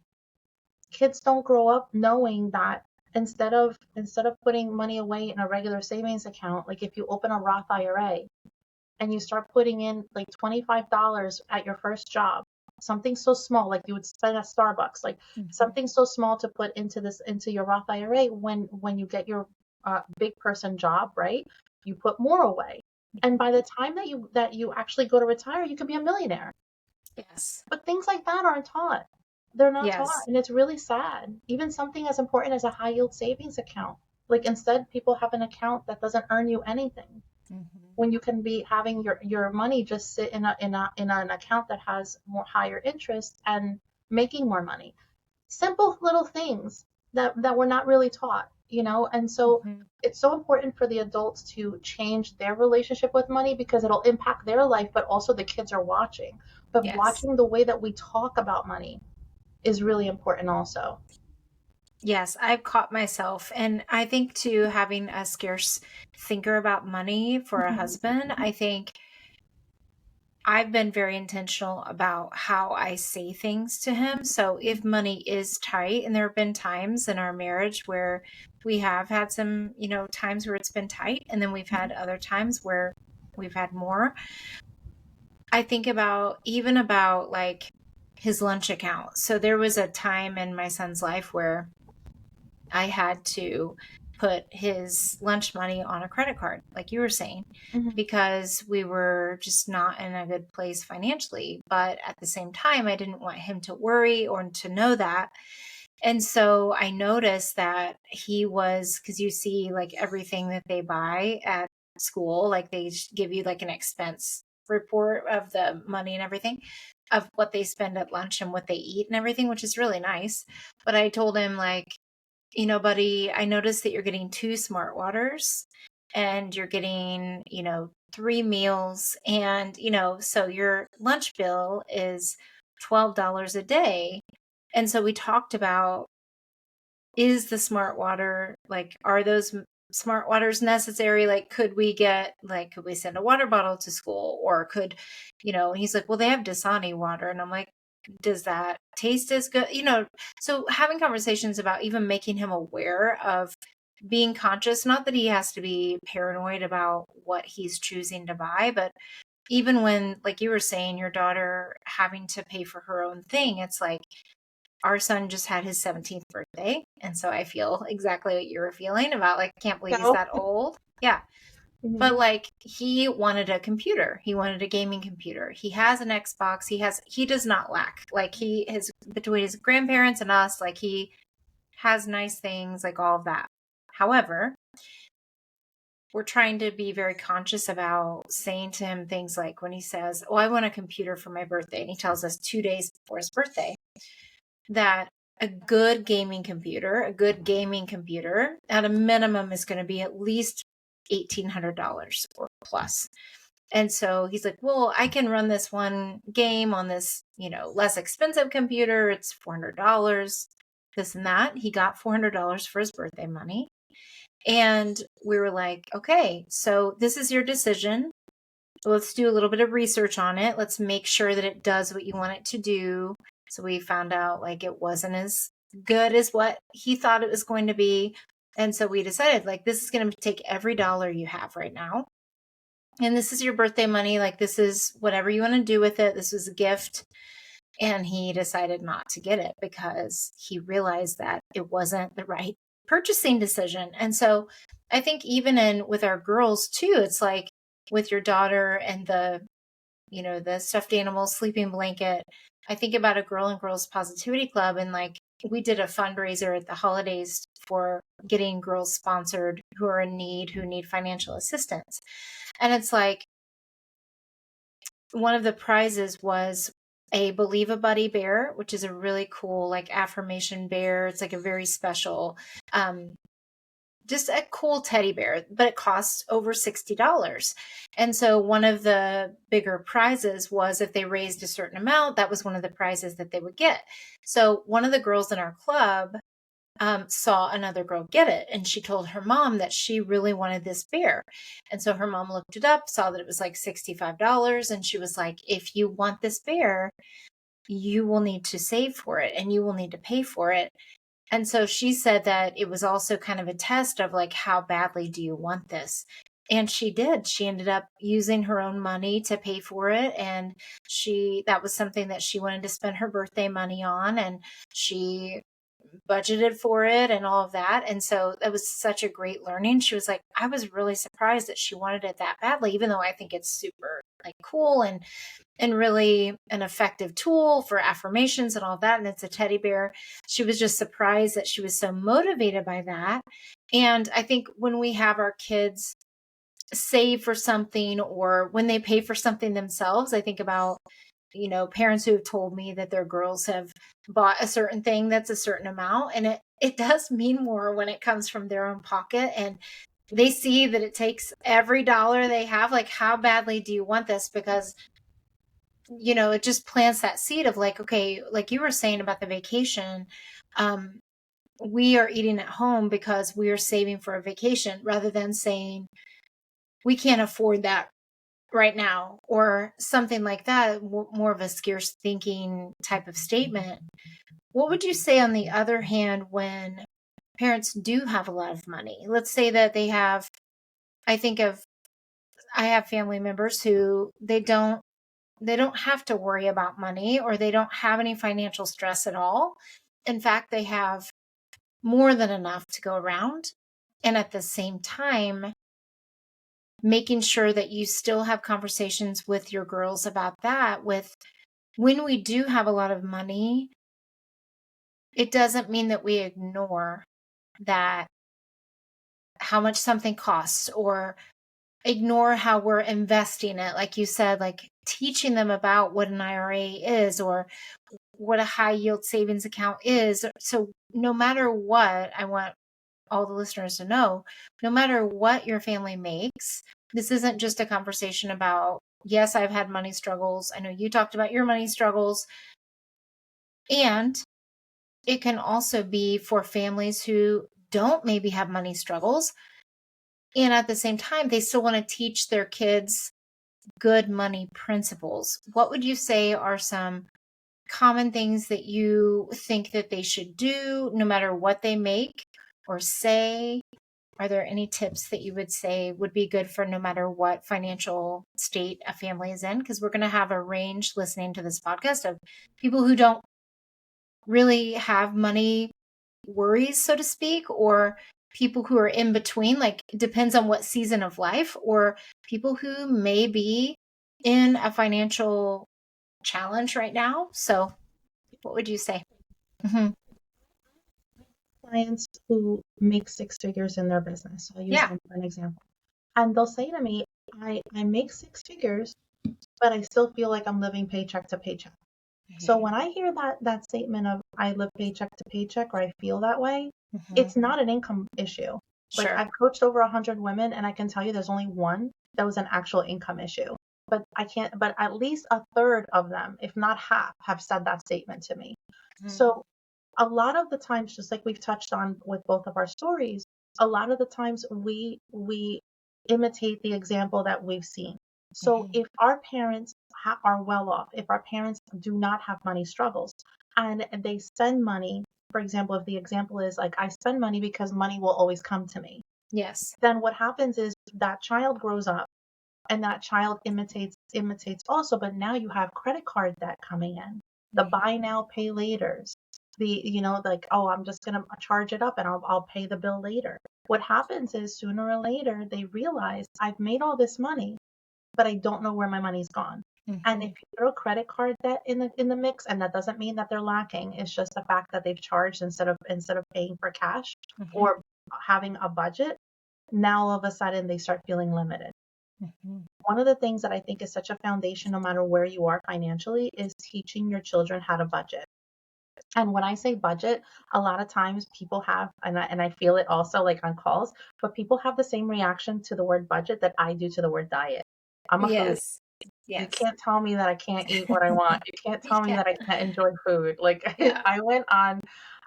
Kids don't grow up knowing that instead of putting money away in a regular savings account, like if you open a Roth IRA and you start putting in like $25 at your first job, something so small like you would spend at Starbucks, like Mm-hmm. something so small to put into your Roth IRA. When you get your big person job, right, you put more away, and by the time that you actually go to retire, you could be a millionaire. Yes. But things like that aren't taught. They're not taught, Yes. and it's really sad. Even something as important as a high yield savings account, like instead people have an account that doesn't earn you anything Mm-hmm. when you can be having your money just sit in an account that has more higher interest and making more money. Simple little things that we're not really taught, and so Mm-hmm. it's so important for the adults to change their relationship with money because it'll impact their life, but also the kids are watching. But Yes. watching the way that we talk about money is really important also. Yes, I've caught myself. And I think too, having a scarce thinker about money for a Mhm. husband, I think I've been very intentional about how I say things to him. So if money is tight, and there have been times in our marriage where we have had some, times where it's been tight, and then we've had other times where we've had more. I think about like his lunch account. So there was a time in my son's life where I had to put his lunch money on a credit card, like you were saying, Mhm. because we were just not in a good place financially. But at the same time, I didn't want him to worry or to know that. And so I noticed that he was, because you see like everything that they buy at school, like they give you like an expense report of the money and everything of what they spend at lunch and what they eat and everything, which is really nice. But I told him, like, buddy, I noticed that you're getting 2 smart waters and you're getting, 3 meals. And, so your lunch bill is $12 a day. And so we talked about, is the smart water, like, are those smart waters necessary? Like, could we send a water bottle to school, or and he's like, well, they have Dasani water. And I'm like, does that taste as good? So having conversations about even making him aware of being conscious, not that he has to be paranoid about what he's choosing to buy, but even when, like you were saying, your daughter having to pay for her own thing, it's like, our son just had his 17th birthday. And so I feel exactly what you were feeling about, like, I can't believe he's that old. Yeah. But like, he wanted a computer. He wanted a gaming computer. He has an Xbox. He does not lack. Like, between his grandparents and us, like, he has nice things, like all of that. However, we're trying to be very conscious about saying to him things like when he says, "Oh, I want a computer for my birthday," and he tells us 2 days before his birthday, that a good gaming computer at a minimum is going to be at least $1,800 or plus. And so he's like, "Well, I can run this one game on this, less expensive computer. It's $400, this and that." He got $400 for his birthday money. And we were like, "Okay, so this is your decision. Let's do a little bit of research on it. Let's make sure that it does what you want it to do." So we found out like it wasn't as good as what he thought it was going to be. And so we decided, like, this is going to take every dollar you have right now. And this is your birthday money. Like, this is whatever you want to do with it. This was a gift. And he decided not to get it because he realized that it wasn't the right purchasing decision. And so I think even with our girls too, it's like with your daughter and the stuffed animal sleeping blanket. I think about a Girl and Girls Positivity Club, and like, we did a fundraiser at the holidays for getting girls sponsored who are in need, who need financial assistance. And it's like, one of the prizes was a Believe a Buddy bear, which is a really cool, like, affirmation bear. It's like a very special, just a cool teddy bear, but it costs over $60. And so one of the bigger prizes was, if they raised a certain amount, that was one of the prizes that they would get. So one of the girls in our club saw another girl get it, and she told her mom that she really wanted this bear. And so her mom looked it up, saw that it was like $65, and she was like, "If you want this bear, you will need to save for it, and you will need to pay for it." And so she said that it was also kind of a test of like, how badly do you want this? And she did. She ended up using her own money to pay for it. And that was something that she wanted to spend her birthday money on. And she budgeted for it and all of that. And so that was such a great learning. She was like, I was really surprised that she wanted it that badly, even though I think it's super like cool and really an effective tool for affirmations and all that. And it's a teddy bear. She was just surprised that she was so motivated by that. And I think when we have our kids save for something, or when they pay for something themselves, I think about, parents who have told me that their girls have bought a certain thing that's a certain amount. And it does mean more when it comes from their own pocket. And they see that it takes every dollar they have. Like, how badly do you want this? Because it just plants that seed of like, okay, like you were saying about the vacation, we are eating at home because we are saving for a vacation, rather than saying we can't afford that right now, or something like that, more of a scarce thinking type of statement. What would you say, on the other hand, when parents do have a lot of money? Let's say that I have family members who they don't have to worry about money, or they don't have any financial stress at all. In fact, they have more than enough to go around. And at the same time, making sure that you still have conversations with your girls about that. When we do have a lot of money, it doesn't mean that we ignore that, how much something costs, or ignore how we're investing it. Like you said, like teaching them about what an IRA is, or what a high yield savings account is. So no matter what, I want all the listeners to know, no matter what your family makes, this isn't just a conversation about, yes, I've had money struggles. I know you talked about your money struggles. And it can also be for families who don't maybe have money struggles, and at the same time, they still want to teach their kids good money principles. What would you say are some common things that you think that they should do, no matter what they make or say? Are there any tips that you would say would be good for no matter what financial state a family is in? Because we're going to have a range listening to this podcast of people who don't really have money worries, so to speak, or people who are in between, like it depends on what season of life, or people who may be in a financial challenge right now. So what would you say? Mm-hmm. Clients who make six figures in their business. I'll use Yeah. them for an example. And they'll say to me, I make six figures, but I still feel like I'm living paycheck to paycheck. So Mm-hmm. when I hear that statement of I live paycheck to paycheck or I feel that way, Mm-hmm. it's not an income issue. Like Sure. I've coached over 100 women and I can tell you there's only one that was an actual income issue. But at least a third of them, if not half, have said that statement to me. Mm-hmm. So a lot of the times, just like we've touched on with both of our stories, a lot of the times we imitate the example that we've seen. So Mm-hmm. if our parents are well off, if our parents do not have money struggles, and they spend money, for example, if the example is like I spend money because money will always come to me, Yes. then what happens is that child grows up and that child imitates also, but now you have credit card debt coming in, the Mm-hmm. buy now pay laters, the like, oh, I'm just going to charge it up and I'll pay the bill later. What happens is sooner or later they realize I've made all this money, but I don't know where my money's gone. And if Mm-hmm. you throw credit card debt in the mix, and that doesn't mean that they're lacking, it's just the fact that they've charged instead of paying for cash Mm-hmm. or having a budget, now all of a sudden they start feeling limited. Mm-hmm. One of the things that I think is such a foundation, no matter where you are financially, is teaching your children how to budget. And when I say budget, a lot of times people have, and I feel it also like on calls, but people have the same reaction to the word budget that I do to the word diet. I'm a foodie. Yes. You Yes. can't tell me that I can't eat what I want. You can't tell me Yeah. that I can't enjoy food. Like Yeah. I went on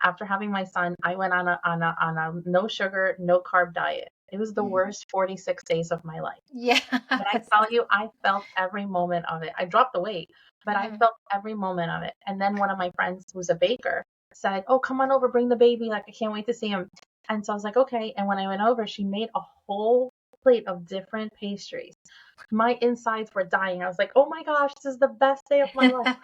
after having my son, I went on a no sugar, no carb diet. It was the Mm. worst 46 days of my life. Yes. But I tell you, I felt every moment of it. I dropped the weight, but I Mhm. felt every moment of it. And then one of my friends who's a baker said, "Oh, come on over, bring the baby. Like, I can't wait to see him." And so I was like, "Okay." And when I went over, she made a whole plate of different pastries. My insides were dying. I was like, "Oh my gosh, this is the best day of my life."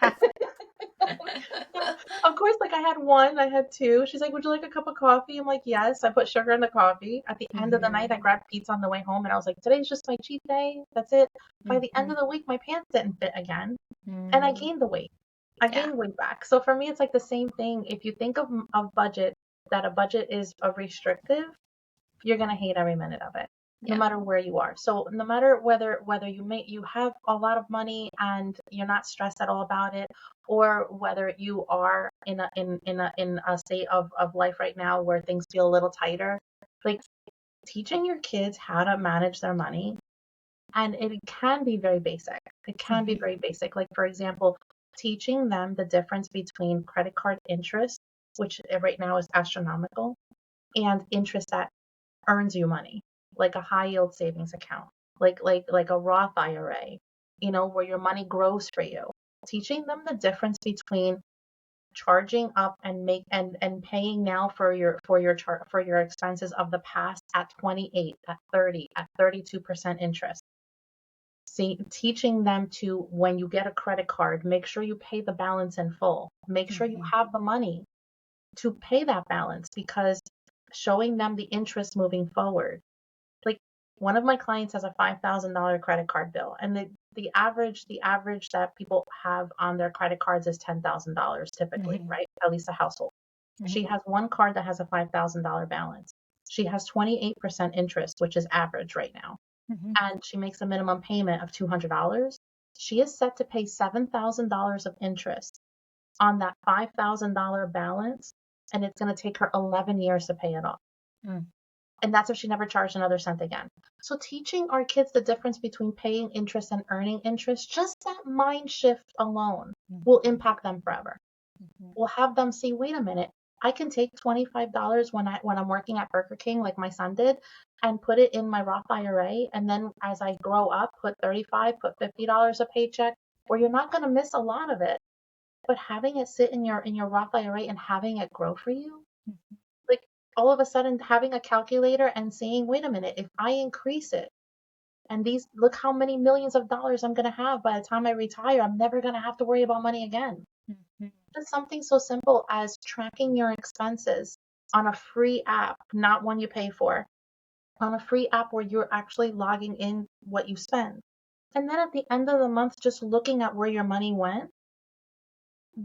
So, of course, like I had one, I had two. She's like, "Would you like a cup of coffee?" I'm like, "Yes." I put sugar in the coffee. At the end of the night, Mhm. I grabbed pizza on the way home and I was like, "Today's just my cheat day. That's it." By the end Mhm. of the week, my pants didn't fit again and I Mm. gained the weight. I Yeah. gained weight back. So for me, it's like the same thing. If you think of budget, that a budget is a restrictive, you're gonna hate every minute of it, no Yeah. matter where you are. So no matter whether you have a lot of money and you're not stressed at all about it, or whether you are in a state of life right now where things feel a little tighter, like teaching your kids how to manage their money, and it can be very basic. It can be Mhm. very basic. Like for example, teaching them the difference between credit card interest, which right now is astronomical, and interest that earns you money, like a high yield savings account, like a Roth IRA, where your money grows for you. Teaching them the difference between charging up and paying now for your expenses of the past at 28, at 30, at 32% interest. See, teaching them to, when you get a credit card, make sure you pay the balance in full. Make sure you Mhm. have the money to pay that balance, because showing them the interest moving forward. Like one of my clients has a $5,000 credit card bill, and the average that people have on their credit cards is $10,000 typically, Mhm. right? At least a household. She Mhm. has one card that has a $5,000 balance. She has 28% interest, which is average right now, Mhm. and she makes a minimum payment of $200. She is set to pay $7,000 of interest on that $5,000 balance, and it's going to take her 11 years to pay it off. Mm. And that's if she never charged another cent again. So teaching our kids the difference between paying interest and earning interest, just that mind shift alone will Mhm. impact them forever. Mhm. Will have them see, wait a minute, I can take $25 when I'm working at Burger King, like my son did, and put it in my Roth IRA, and then as I grow up, put 35, put $50 a paycheck, where you're not going to miss a lot of it, but having it sit in your Roth IRA and having it grow for you, Mhm. like all of a sudden having a calculator and saying, wait a minute, if I increase it, and these, look how many millions of dollars I'm going to have by the time I retire, I'm never going to have to worry about money again. Mhm. Just something so simple as tracking your expenses on a free app, not one you pay for, on a free app where you're actually logging in what you spend. And then at the end of the month, just looking at where your money went,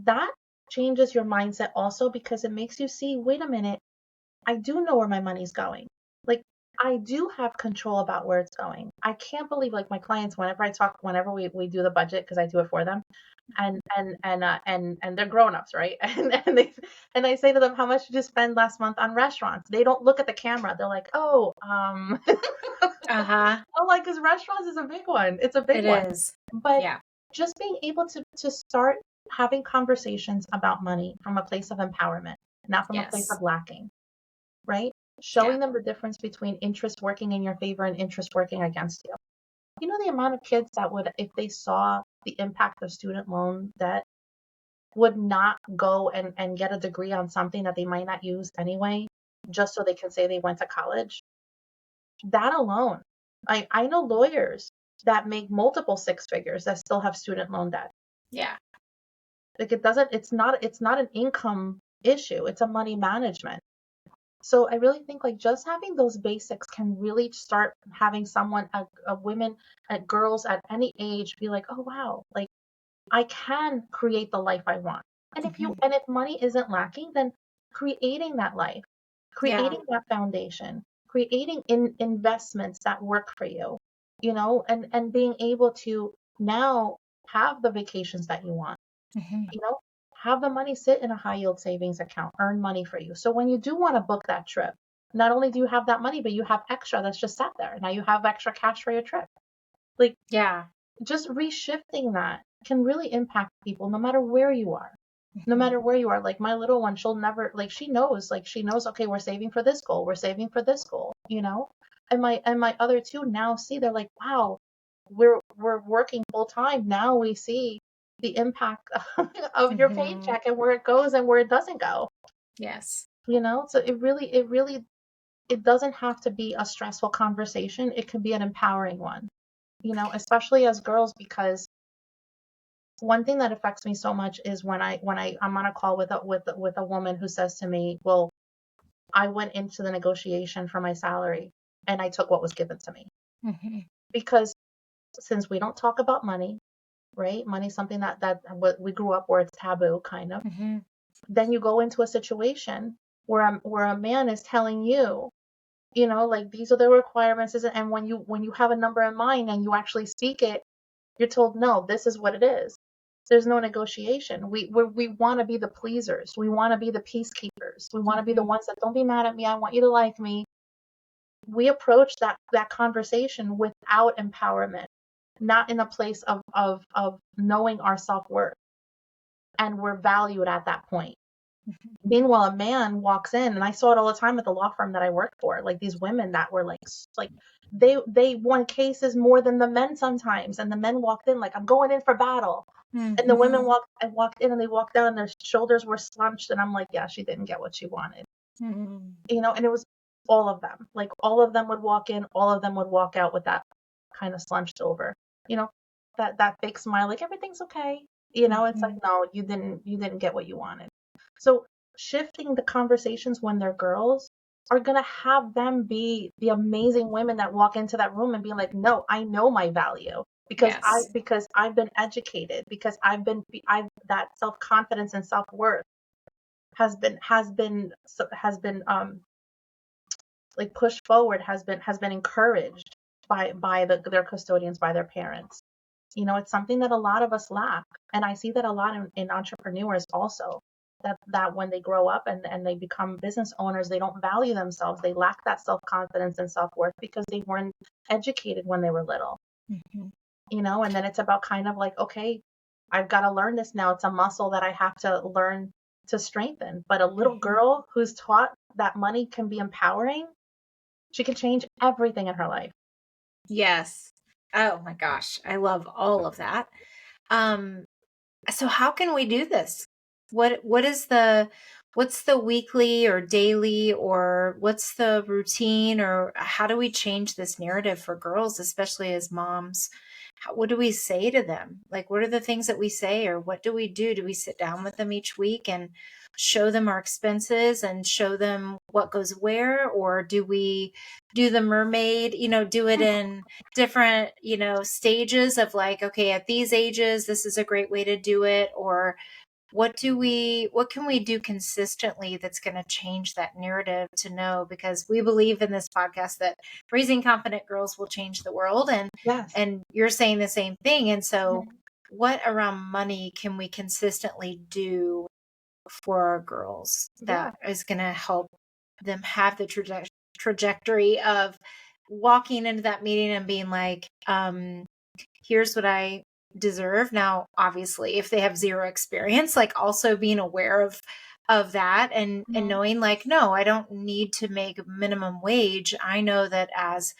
that changes your mindset also because it makes you see, wait a minute, I do know where my money's going. Like I do have control about where it's going. I can't believe like my clients, whenever we do the budget, because I do it for them, and they're grown-ups, right? And I say to them, how much did you spend last month on restaurants? They don't look at the camera. They're like, oh, Uh-huh. oh, like, because restaurants is a big one. It's a big It one. is. But Yeah. just being able to start having conversations about money from a place of empowerment, not from a place Yes. of lacking, right? Yeah. Showing them the difference between interest working in your favor and interest working against you. You know the amount of kids that would, if they saw the impact of student loan debt, would not go and get a degree on something that they might not use anyway, just so they can say they went to college. That alone. I know lawyers that make multiple six figures that still have student loan debt. Yeah. Like it's not an income issue. It's a money management. So I really think like just having those basics can really start having someone, a women, girls at any age be like, oh wow, like I can create the life I want. And if money isn't lacking, then creating that life, Yeah. creating that foundation, creating investments that work for you, and being able to now have the vacations that you want, you know, have the money sit in a high yield savings account, earn money for you. So when you do want to book that trip, not only do you have that money, but you have extra that's just sat there. Now you have extra cash for your trip. Like Yeah. just reshifting that can really impact people no matter where you are. No matter where you are. Like my little one, she'll never, like she knows, okay, we're saving for this goal, we're saving for this goal, And my other two now see, they're like, wow, we're working full time. Now we see the impact of your paycheck and where it goes and where it doesn't go. Yes. So it doesn't have to be a stressful conversation. It can be an empowering one, especially as girls, because one thing that affects me so much is when I'm on a call with a woman who says to me, well, I went into the negotiation for my salary and I took what was given to me. Because since we don't talk about money, right? Money's something that we grew up where it's taboo, kind of. Then you go into a situation where a man is telling you, like these are the requirements, and when you have a number in mind and you actually speak it, you're told, no, this is what it is. There's no negotiation. We want to be the pleasers. We want to be the peacekeepers. We want to be the ones that, don't be mad at me. I want you to like me. We approach that conversation without empowerment, not in a place of knowing our self-worth, and we're valued at that point. Meanwhile, a man walks in, and I saw it all the time at the law firm that I worked for. Like these women that were like they won cases more than the men sometimes, and the men walked in like, I'm going in for battle, and the women walked in and they walked out and their shoulders were slunched, and I'm like, yeah, she didn't get what she wanted, and it was all of them. Like all of them would walk in, all of them would walk out with that kind of slunched over, that fake smile, like everything's okay. It's like, no, you didn't get what you wanted. So shifting the conversations when they're girls are going to have them be the amazing women that walk into that room and be like, no, I know my value because I've been educated, because I've that self-confidence and self-worth has been like pushed forward, has been encouraged by their custodians, by their parents. It's something that a lot of us lack. And I see that a lot in entrepreneurs also, that when they grow up and they become business owners, they don't value themselves. They lack that self-confidence and self-worth because they weren't educated when they were little. And then it's about kind of like, okay, I've got to learn this now. It's a muscle that I have to learn to strengthen. But a little girl who's taught that money can be empowering, she can change everything in her life. Yes. Oh my gosh. I love all of that. So how can we do this? What is the what's the weekly or daily, or what's the routine, or how do we change this narrative for girls, especially as moms? What do we say to them? Like, what are the things that we say, or what do we do? Do we sit down with them each week and show them our expenses and show them what goes where? Or do we do the mermaid, do it in different, stages of like, okay, at these ages, this is a great way to do it? Or what can we do consistently that's going to change that narrative to know? Because we believe in this podcast that raising confident girls will change the world. Yes. And you're saying the same thing. And so what around money can we consistently do for our girls that is going to help them have the trajectory of walking into that meeting and being like, here's what I deserve. Now, obviously, if they have zero experience, like also being aware of that and knowing like, no, I don't need to make minimum wage. I know that as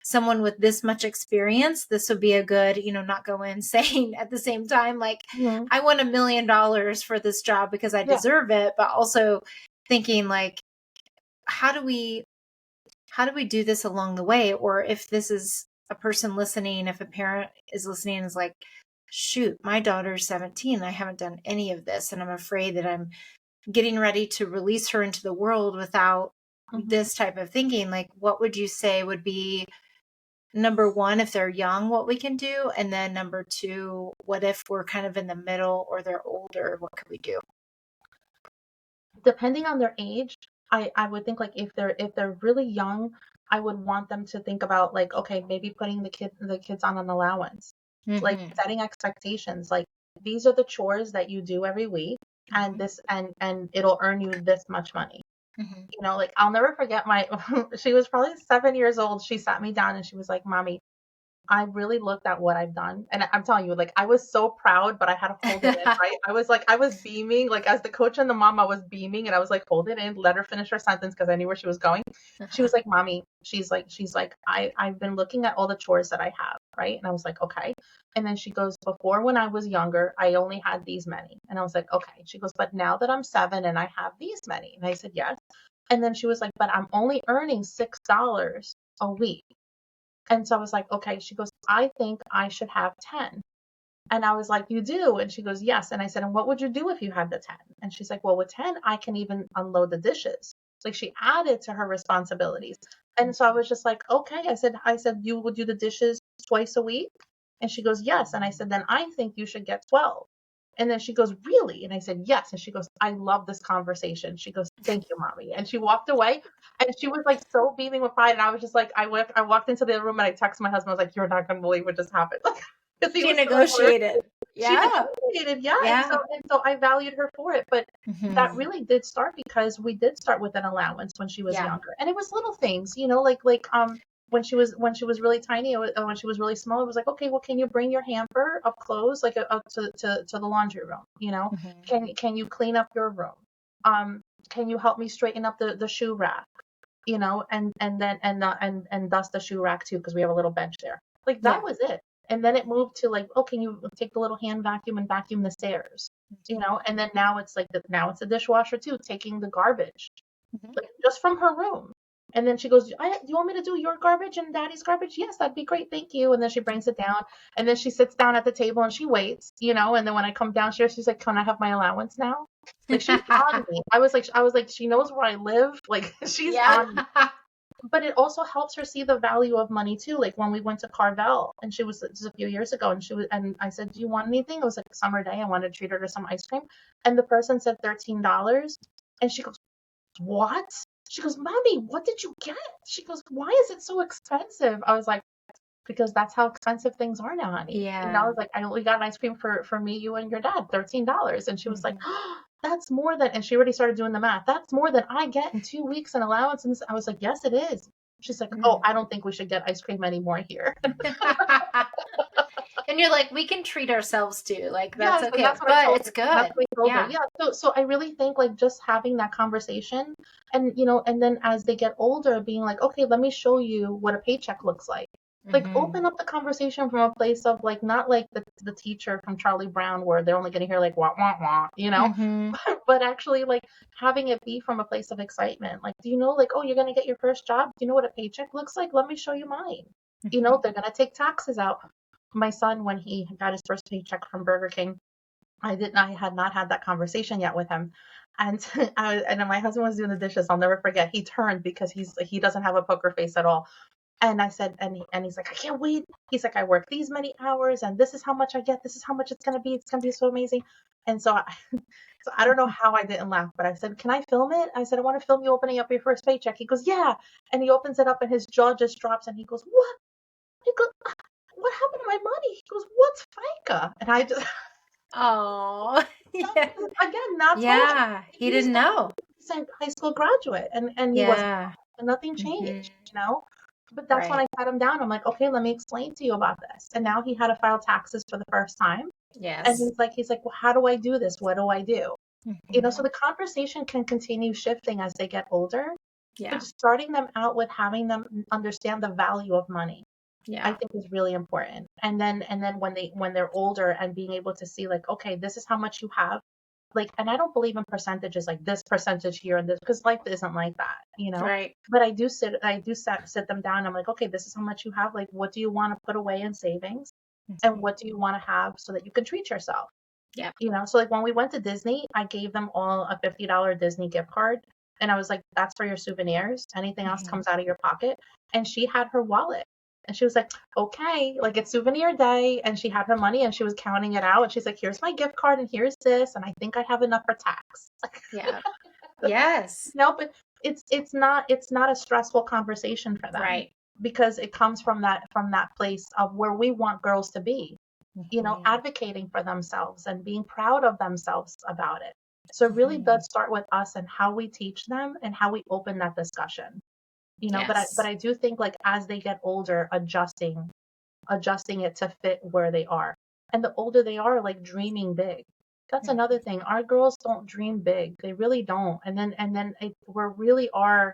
someone with this much experience, this would be a good, not go in saying at the same time, like, I want $1 million for this job because I deserve it. But also thinking like, how do we do this along the way? Or if this is a person listening, if a parent is listening, is like, shoot, my daughter's 17. I haven't done any of this. And I'm afraid that I'm getting ready to release her into the world without this type of thinking. Like, what would you say would be number one, if they're young, what we can do? And then number two, what if we're kind of in the middle or they're older? What could we do? Depending on their age, I would think like if they're really young, I would want them to think about like, okay, maybe putting the kids on an allowance, like setting expectations. Like, these are the chores that you do every week, and this and it'll earn you this much money. Like, I'll never forget she was probably 7 years old. She sat me down and she was like, Mommy, I really looked at what I've done. And I'm telling you, like, I was so proud, but I had to hold it in, right? I was beaming, like, as the coach and the mom, I was beaming, and I was like, hold it in, let her finish her sentence, because I knew where she was going. She was like, Mommy, she's like, I've been looking at all the chores that I have, right? And I was like, okay. And then she goes, before, when I was younger, I only had these many. And I was like, okay. She goes, but now that I'm 7 and I have these many. And I said, yes. And then she was like, but I'm only earning $6 a week. And so I was like, okay. She goes, I think I should have 10. And I was like, you do? And she goes, yes. And I said, and what would you do if you had the 10? And she's like, well, with 10, I can even unload the dishes. Like, she added to her responsibilities. And so I was just like, okay. I said, you would do the dishes twice a week? And she goes, yes. And I said, then I think you should get 12. And then she goes, really? And I said, yes. And she goes, I love this conversation. She goes, thank you, Mommy. And she walked away, and she was like so beaming with pride. And I was just like, I walked into the room and I texted my husband. I was like, you're not going to believe what just happened. She negotiated. She negotiated. Yeah. And so I valued her for it. But that really did start because we did start with an allowance when she was younger. And it was little things, like when she was really tiny, when she was really small, it was like, okay, well, can you bring your hamper of clothes like up to the laundry room? Can you clean up your room? Can you help me straighten up the shoe rack? And dust the shoe rack too, because we have a little bench there. Like, that was it. And then it moved to like, oh, can you take the little hand vacuum and vacuum the stairs? And then now it's like now it's a dishwasher too, taking the garbage, like, just from her room. And then she goes, do you want me to do your garbage and Daddy's garbage? Yes, that'd be great. Thank you. And then she brings it down, and then she sits down at the table and she waits, and then when I come downstairs, she's like, can I have my allowance now? Like, she's on me. I was like, she knows where I live. Like, she's on me. But it also helps her see the value of money too. Like, when we went to Carvel, and this was a few years ago, and I said, do you want anything? It was like a summer day. I wanted to treat her to some ice cream. And the person said $13. And she goes, what? She goes, Mommy, what did you get? She goes, why is it so expensive? I was like, because that's how expensive things are now, honey. Yeah. And I was like, we got an ice cream for me, you, and your dad, $13. And she was like, oh, that's more than, and she already started doing the math. That's more than I get in 2 weeks in allowance. And I was like, yes, it is. She's like, oh, I don't think we should get ice cream anymore here. And you're like, we can treat ourselves too. Like, that's okay, but it's good. That's what I told her. Yeah. So I really think like just having that conversation, and and then as they get older, being like, okay, let me show you what a paycheck looks like. Like, Mm-hmm. open up the conversation from a place of, like, not like the teacher from Charlie Brown where they're only going to hear, like, wah, wah, wah, you know? Mm-hmm. But actually, like, having it be from a place of excitement. Like, do you know, like, oh, you're going to get your first job? Do you know what a paycheck looks like? Let me show you mine. You know, they're going to take taxes out. My son, when he got his first paycheck from Burger King, I had not had that conversation yet with him. And and then my husband was doing the dishes. I'll never forget. He turned because he doesn't have a poker face at all. And I said, and he's like, I can't wait. He's like, I work these many hours, and this is how much I get. This is how much it's gonna be. It's gonna be so amazing. And so, so I don't know how I didn't laugh, but I said, can I film it? I said, I want to film you opening up your first paycheck. He goes, yeah. And he opens it up, and his jaw just drops, and he goes, what? He goes, what happened to my money? He goes, what's FICA? And I just, Oh, yeah. again, not told. Yeah. He He's didn't know. a high school graduate, and he was, Yeah. and nothing Mm-hmm. changed, you know. But that's when Right. I sat him down. I'm like, okay, let me explain to you about this. And now he had to file taxes for the first time, and Yes. he's like, well, how do I do this? What do I do? You know, so Mm-hmm. the conversation can continue shifting as they get older, Yeah. but starting them out with having them understand the value of money, I Yeah. think is really important. And then when they're older and being able to see, like, okay, this is how much you have. Like, and I don't believe in percentages, like this percentage here and this, because life isn't like that, you know. Right. But I do sit them down. I'm like, okay, this is how much you have. Like, what do you want to put away in savings, and Mm-hmm. what do you want to have so that you can treat yourself? Yeah. You know, so like when we went to Disney, I gave them all a $50 Disney gift card. And I was like, that's for your souvenirs. Anything else Mm-hmm. comes out of your pocket. And she had her wallet. And she was like, okay, like it's souvenir day. And she had her money and she was counting it out. And she's like, here's my gift card and here's this. And I think I have enough for tax. Yeah. Yes. No, but it's not a stressful conversation for them, Right. because it comes from that place of where we want girls to be, you know, Mm-hmm. advocating for themselves and being proud of themselves about it. So it really Mm-hmm. does start with us and how we teach them and how we open that discussion. You know, but Yes. I do think, like, as they get older, adjusting it to fit where they are. And the older they are, like, dreaming big. That's another thing. Our girls don't dream big. They really don't. And then we're really are,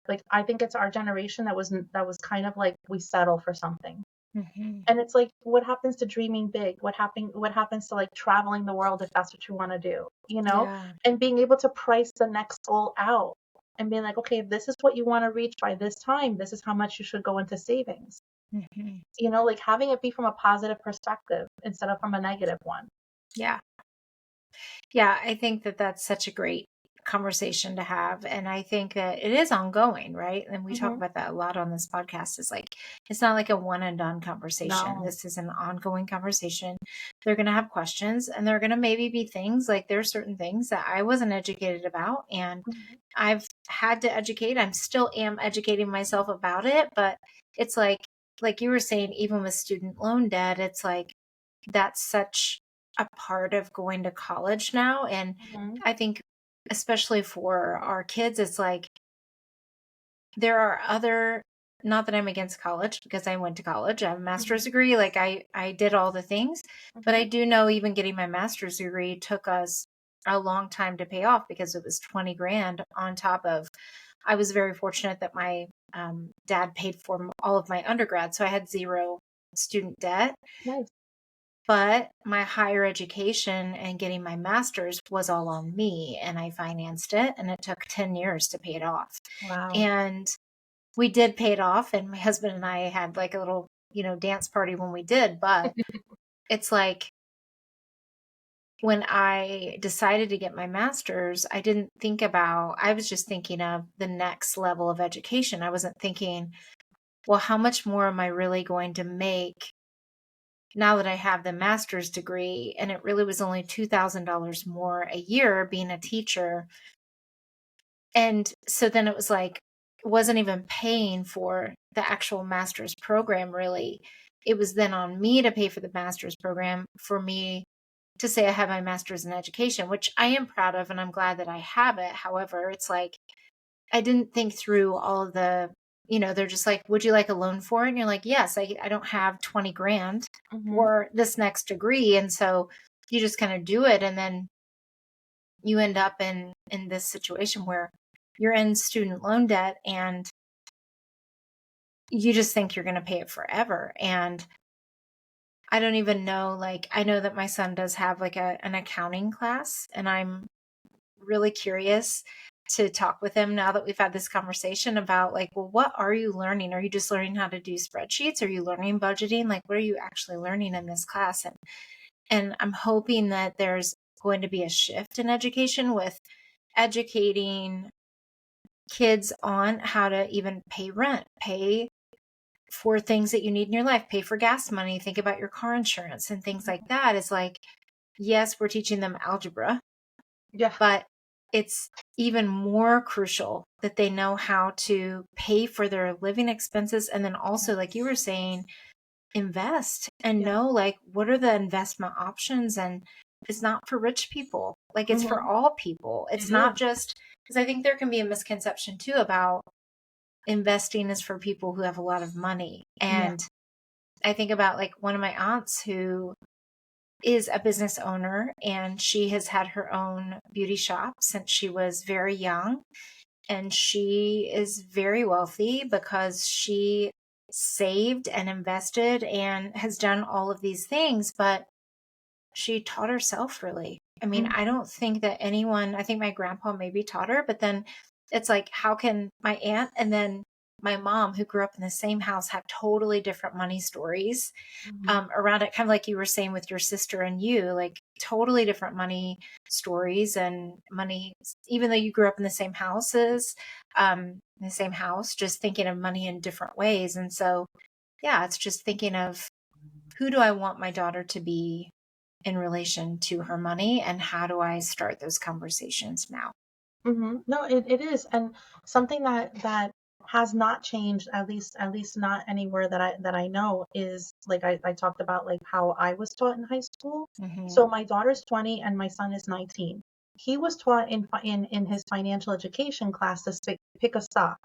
like, I think it's our generation that was kind of like, we settle for something. Mm-hmm. And it's like, what happens to dreaming big? What happens to, like, traveling the world if that's what you want to do, you know? Yeah. And being able to price the next goal out and being like, okay, if this is what you want to reach by this time, this is how much you should go into savings. Mm-hmm. You know, like, having it be from a positive perspective instead of from a negative one. Yeah. Yeah. I think that that's such a great conversation to have. And I think that it is ongoing, right? And we talk Hmm. about that a lot on this podcast. Is like, it's not like a one and done conversation. No. This is an ongoing conversation. They're going to have questions and they're going to maybe be things like there's certain things that I wasn't educated about and Mhm. I've had to educate. I'm still am educating myself about it, but it's like you were saying, even with student loan debt, it's like that's such a part of going to college now. And Mhm. I think, especially for our kids, it's like there are other, not that I'm against college because I went to college, I have a master's Mhm. degree, like I did all the things, but I Mhm. do know even getting my master's degree took us a long time to pay off because it was 20 grand on top of, I was very fortunate that my dad paid for all of my undergrad. So I had zero student debt. Nice. But my higher education and getting my master's was all on me, and I financed it, and it took 10 years to pay it off. Wow. And we did pay it off, and my husband and I had like a little, dance party when we did. But it's like when I decided to get my master's, I didn't think about, I was just thinking of the next level of education. I wasn't thinking, well, how much more am I really going to make now that I have the master's degree? And it really was only $2,000 more a year being a teacher. And so then it was like, it wasn't even paying for the actual master's program, really. It was then on me to pay for the master's program for me to say I have my master's in education, which I am proud of and I'm glad that I have it. However, it's like, I didn't think through all of the, they're just like, would you like a loan for it? And you're like, yes, I don't have 20 grand Mhm. for this next degree. And so you just kind of do it. And then you end up in this situation where you're in student loan debt and you just think you're going to pay it forever. And I don't even know, like, I know that my son does have like an accounting class, and I'm really curious to talk with him now that we've had this conversation about like, well, what are you learning? Are you just learning how to do spreadsheets? Are you learning budgeting? Like, what are you actually learning in this class? And I'm hoping that there's going to be a shift in education with educating kids on how to even pay rent, pay for things that you need in your life, pay for gas money, think about your car insurance and things like that. Is like, yes, we're teaching them algebra, Yeah. but it's even more crucial that they know how to pay for their living expenses. And then also, like you were saying, invest and Yeah. know like what are the investment options. And it's not for rich people, like it's for Mm-hmm. all people. It's It not is. just because I think there can be a misconception too about investing is for people who have a lot of money. Yeah. And I think about like one of my aunts who is a business owner, and she has had her own beauty shop since she was very young. And she is very wealthy because she saved and invested and has done all of these things, but she taught herself really. I mean, I don't think that anyone, I think my grandpa maybe taught her, but then it's like, how can my aunt and then my mom, who grew up in the same house, have totally different money stories Mm-hmm. around it? Kind of like you were saying with your sister and you, like totally different money stories and money, even though you grew up in the same houses, in the same house, just thinking of money in different ways. And so, yeah, it's just thinking of who do I want my daughter to be in relation to her money, and how do I start those conversations now? Mm-hmm. No, it is, and something that has not changed, at least not anywhere that I know, is like I talked about like how I was taught in high school. Mm-hmm. So my daughter's 20 and my son is 19. He was taught in his financial education class to pick a stock,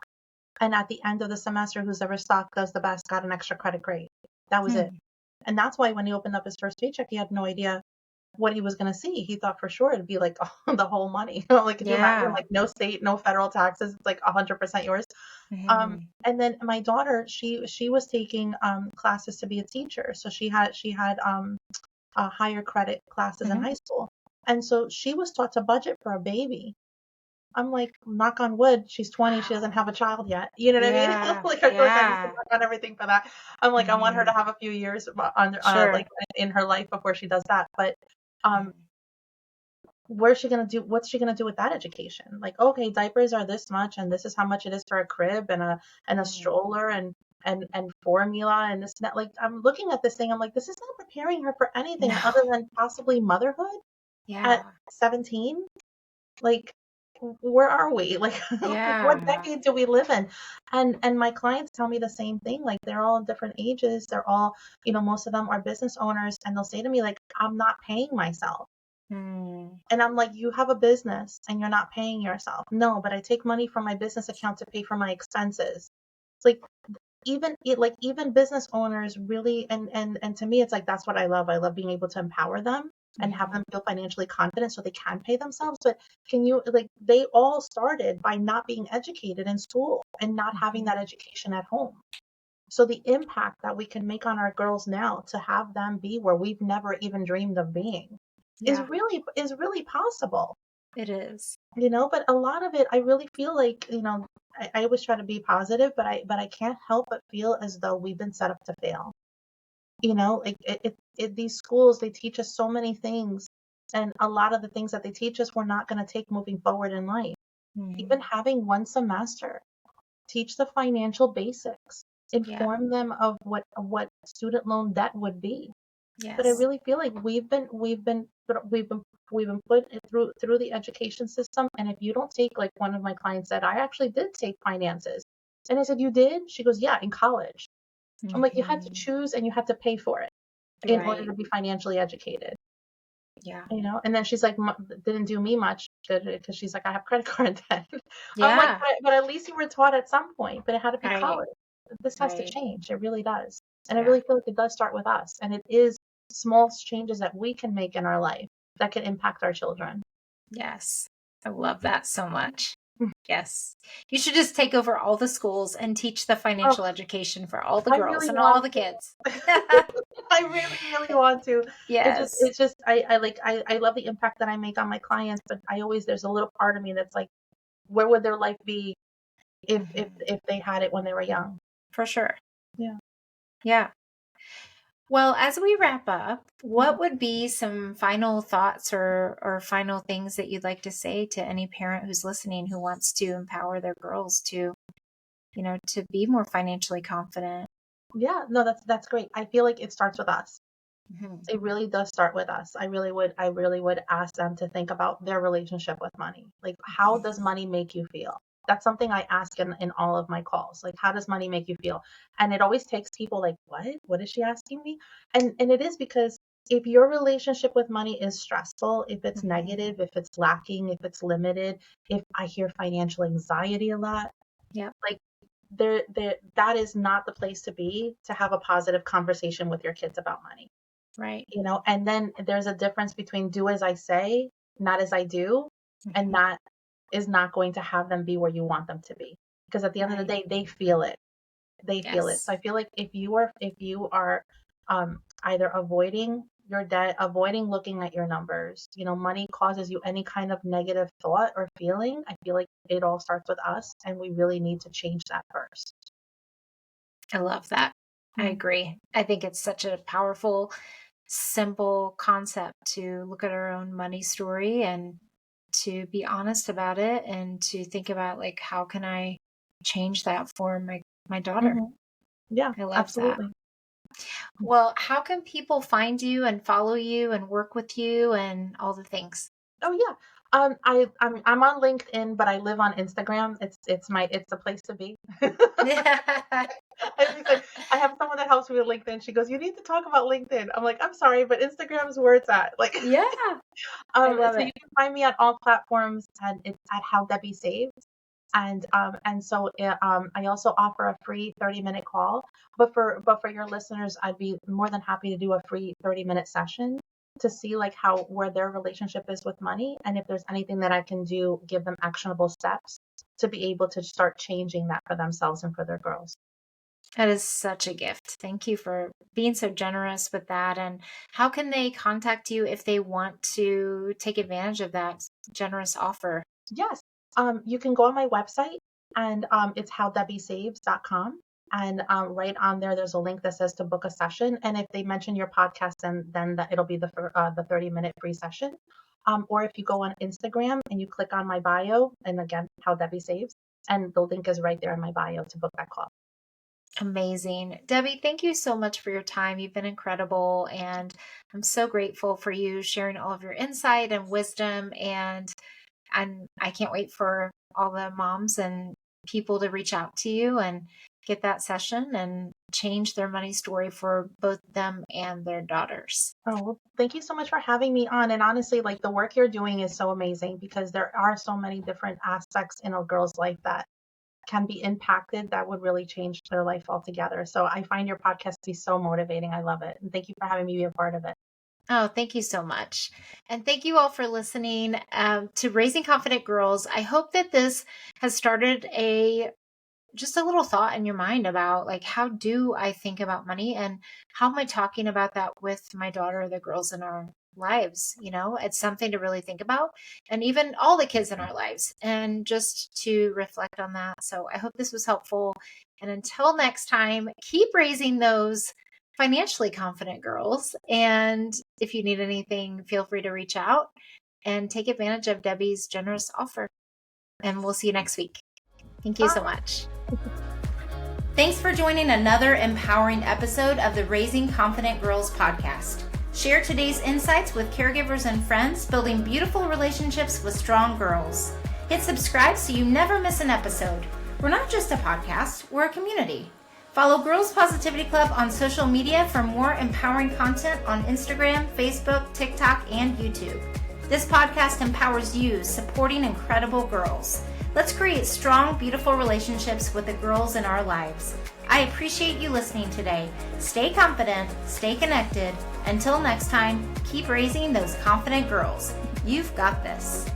and at the end of the semester, whoever stock does the best got an extra credit grade. That was it. Hmm. And that's why when he opened up his first paycheck, he had no idea what he was going to see. He thought for sure it'd be like the whole money. Like, could you imagine, Yeah. like no state, no federal taxes, it's like 100% yours. Mm-hmm. And then my daughter, she was taking classes to be a teacher, so she had higher credit classes in Mm-hmm. high school, and so she was taught to budget for a baby. I'm like, knock on wood, she's 20, she doesn't Wow. have a child yet. You know what I mean? Yeah. Like, of course, I need to Yeah. work on everything for that. I'm like, I want her Mm-hmm. to have a few years on, Sure. like in her life before she does that. But um, Mm-hmm. where's she gonna do? What's she gonna do with that education? Like, okay, diapers are this much, and this is how much it is for a crib and a stroller and formula and this and that. Like, I'm looking at this thing, I'm like, this is not preparing her for anything No. other than possibly motherhood at Yeah. 17. Like, where are we? Like, what Yeah. decade do we live in? And my clients tell me the same thing. Like, they're all in different ages. They're all, most of them are business owners, and they'll say to me like, I'm not paying myself. Mm. And I'm like, you have a business and you're not paying yourself. No, but I take money from my business account to pay for my expenses. It's like, even business owners really, and to me it's like, that's what I love. I love being able to empower them and have Mm-hmm. them feel financially confident so they can pay themselves. But can you, like, they all started by not being educated in school and not having Mm-hmm. that education at home. So the impact that we can make on our girls now to have them be where we've never even dreamed of being Yeah, is really possible. it is. But a lot of it, I really feel like, I always try to be positive, but I can't help but feel as though we've been set up to fail. Like, these schools, they teach us so many things, and a lot of the things that they teach us we're not going to take moving forward in life. Even Mm-hmm. having one semester teach the financial basics, Yeah. inform them of what student loan debt would be. But I Yes. really feel like we've been put through the education system. And if you don't take, like one of my clients said, I actually did take finances. And I said, you did? She goes, yeah, in college. I'm like, you had to Mm-hmm. choose and you had to pay for it in order Right. to be financially educated. Yeah. And then she's like, didn't do me much good because she's like, I have credit card debt. I'm like, Yeah. but at least you were taught at some point, but it had to be Right. college. This has to Right. change. It really does. And I Yeah. really feel like it does start with us. And it is small changes that we can make in our life that can impact our children. Yes. I love that so much. Yes. You should just take over all the schools and teach the Oh, financial education for all the I girls really and want all the to. kids. I really, really want to. Yes. It's just, I love the impact that I make on my clients, but there's a little part of me that's like, where would their life be if they had it when they were young? For sure. Yeah. Yeah. Well, as we wrap up, Mhm. what would be some final thoughts or final things that you'd like to say to any parent who's listening who wants to empower their girls to, to be more financially confident? Yeah, no, that's great. I feel like it starts with us. Mhm. It really does start with us. I really would ask them to think about their relationship with money. Like, how does money make you feel? That's something I ask in all of my calls. Like, how does money make you feel? And it always takes people like, what? What is she asking me? And it is because if your relationship with money is stressful, if it's Mhm. negative, if it's lacking, if it's limited, if I hear financial anxiety a lot, Yep. like that is not the place to be to have a positive conversation with your kids about money. Right. And then there's a difference between do as I say, not as I do, and Mhm. that is not going to have them be where you want them to be. Because at the end of the Right. day, they feel it. They feel it. Yes. So I feel like if you are either avoiding your debt, avoiding looking at your numbers, money causes you any kind of negative thought or feeling. I feel like it all starts with us, and we really need to change that first. I love that. I Mm. agree. I think it's such a powerful, simple concept to look at our own money story and to be honest about it and to think about like how can I change that for my daughter. Mhm. Yeah, I love that. absolutely. Well, how can people find you and follow you and work with you and all the things? Oh yeah. I'm on LinkedIn, but I live on Instagram. It's the place to be. I always say I have someone that helps me with LinkedIn. She goes, "You need to talk about LinkedIn." I'm like, "I'm sorry, but Instagram's where it's at." Like, Yeah, I love so you it. can find me on all platforms, and it's at How Debbie Saves. And I also offer a free 30-minute call. But for your listeners, I'd be more than happy to do a free 30-minute session to see like how where their relationship is with money, and if there's anything that I can do, give them actionable steps to be able to start changing that for themselves and for their girls. That is such a gift. Thank you for being so generous with that. And how can they contact you if they want to take advantage of that generous offer? Yes. You can go on my website, and it's howdebbiesaves.com. And right on there, there's a link that says to book a session. And if they mention your podcast, then it'll be the 30-minute free session. Or if you go on Instagram and you click on my bio, and again, How Debbie Saves, and the link is right there in my bio to book that call. Amazing. Debbie, thank you so much for your time. You've been incredible. And I'm so grateful for you sharing all of your insight and wisdom. And I can't wait for all the moms and people to reach out to you and get that session and change their money story for both them and their daughters. Oh, well, thank you so much for having me on. And honestly, like the work you're doing is so amazing because there are so many different aspects in a girl's life that can be impacted that would really change their life altogether. So I find your podcast to be so motivating. I love it. And thank you for having me be a part of it. Oh, thank you so much. And thank you all for listening to Raising Confident Girls. I hope that this has started just a little thought in your mind about like, how do I think about money and how am I talking about that with my daughter, the girls in our lives? It's something to really think about and even all the kids in our lives and just to reflect on that. So I hope this was helpful. And until next time, keep raising those financially confident girls. And if you need anything, feel free to reach out and take advantage of Debbie's generous offer. And we'll see you next week. Thank you so Bye. much. Thanks for joining another empowering episode of the Raising Confident Girls podcast. Share today's insights with caregivers and friends, building beautiful relationships with strong girls. Hit subscribe so you never miss an episode. We're not just a podcast, we're a community. Follow Girls Positivity Club on social media for more empowering content on Instagram, Facebook, TikTok, and YouTube. This podcast empowers you, supporting incredible girls. Let's create strong, beautiful relationships with the girls in our lives. I appreciate you listening today. Stay confident, stay connected. Until next time, keep raising those confident girls. You've got this.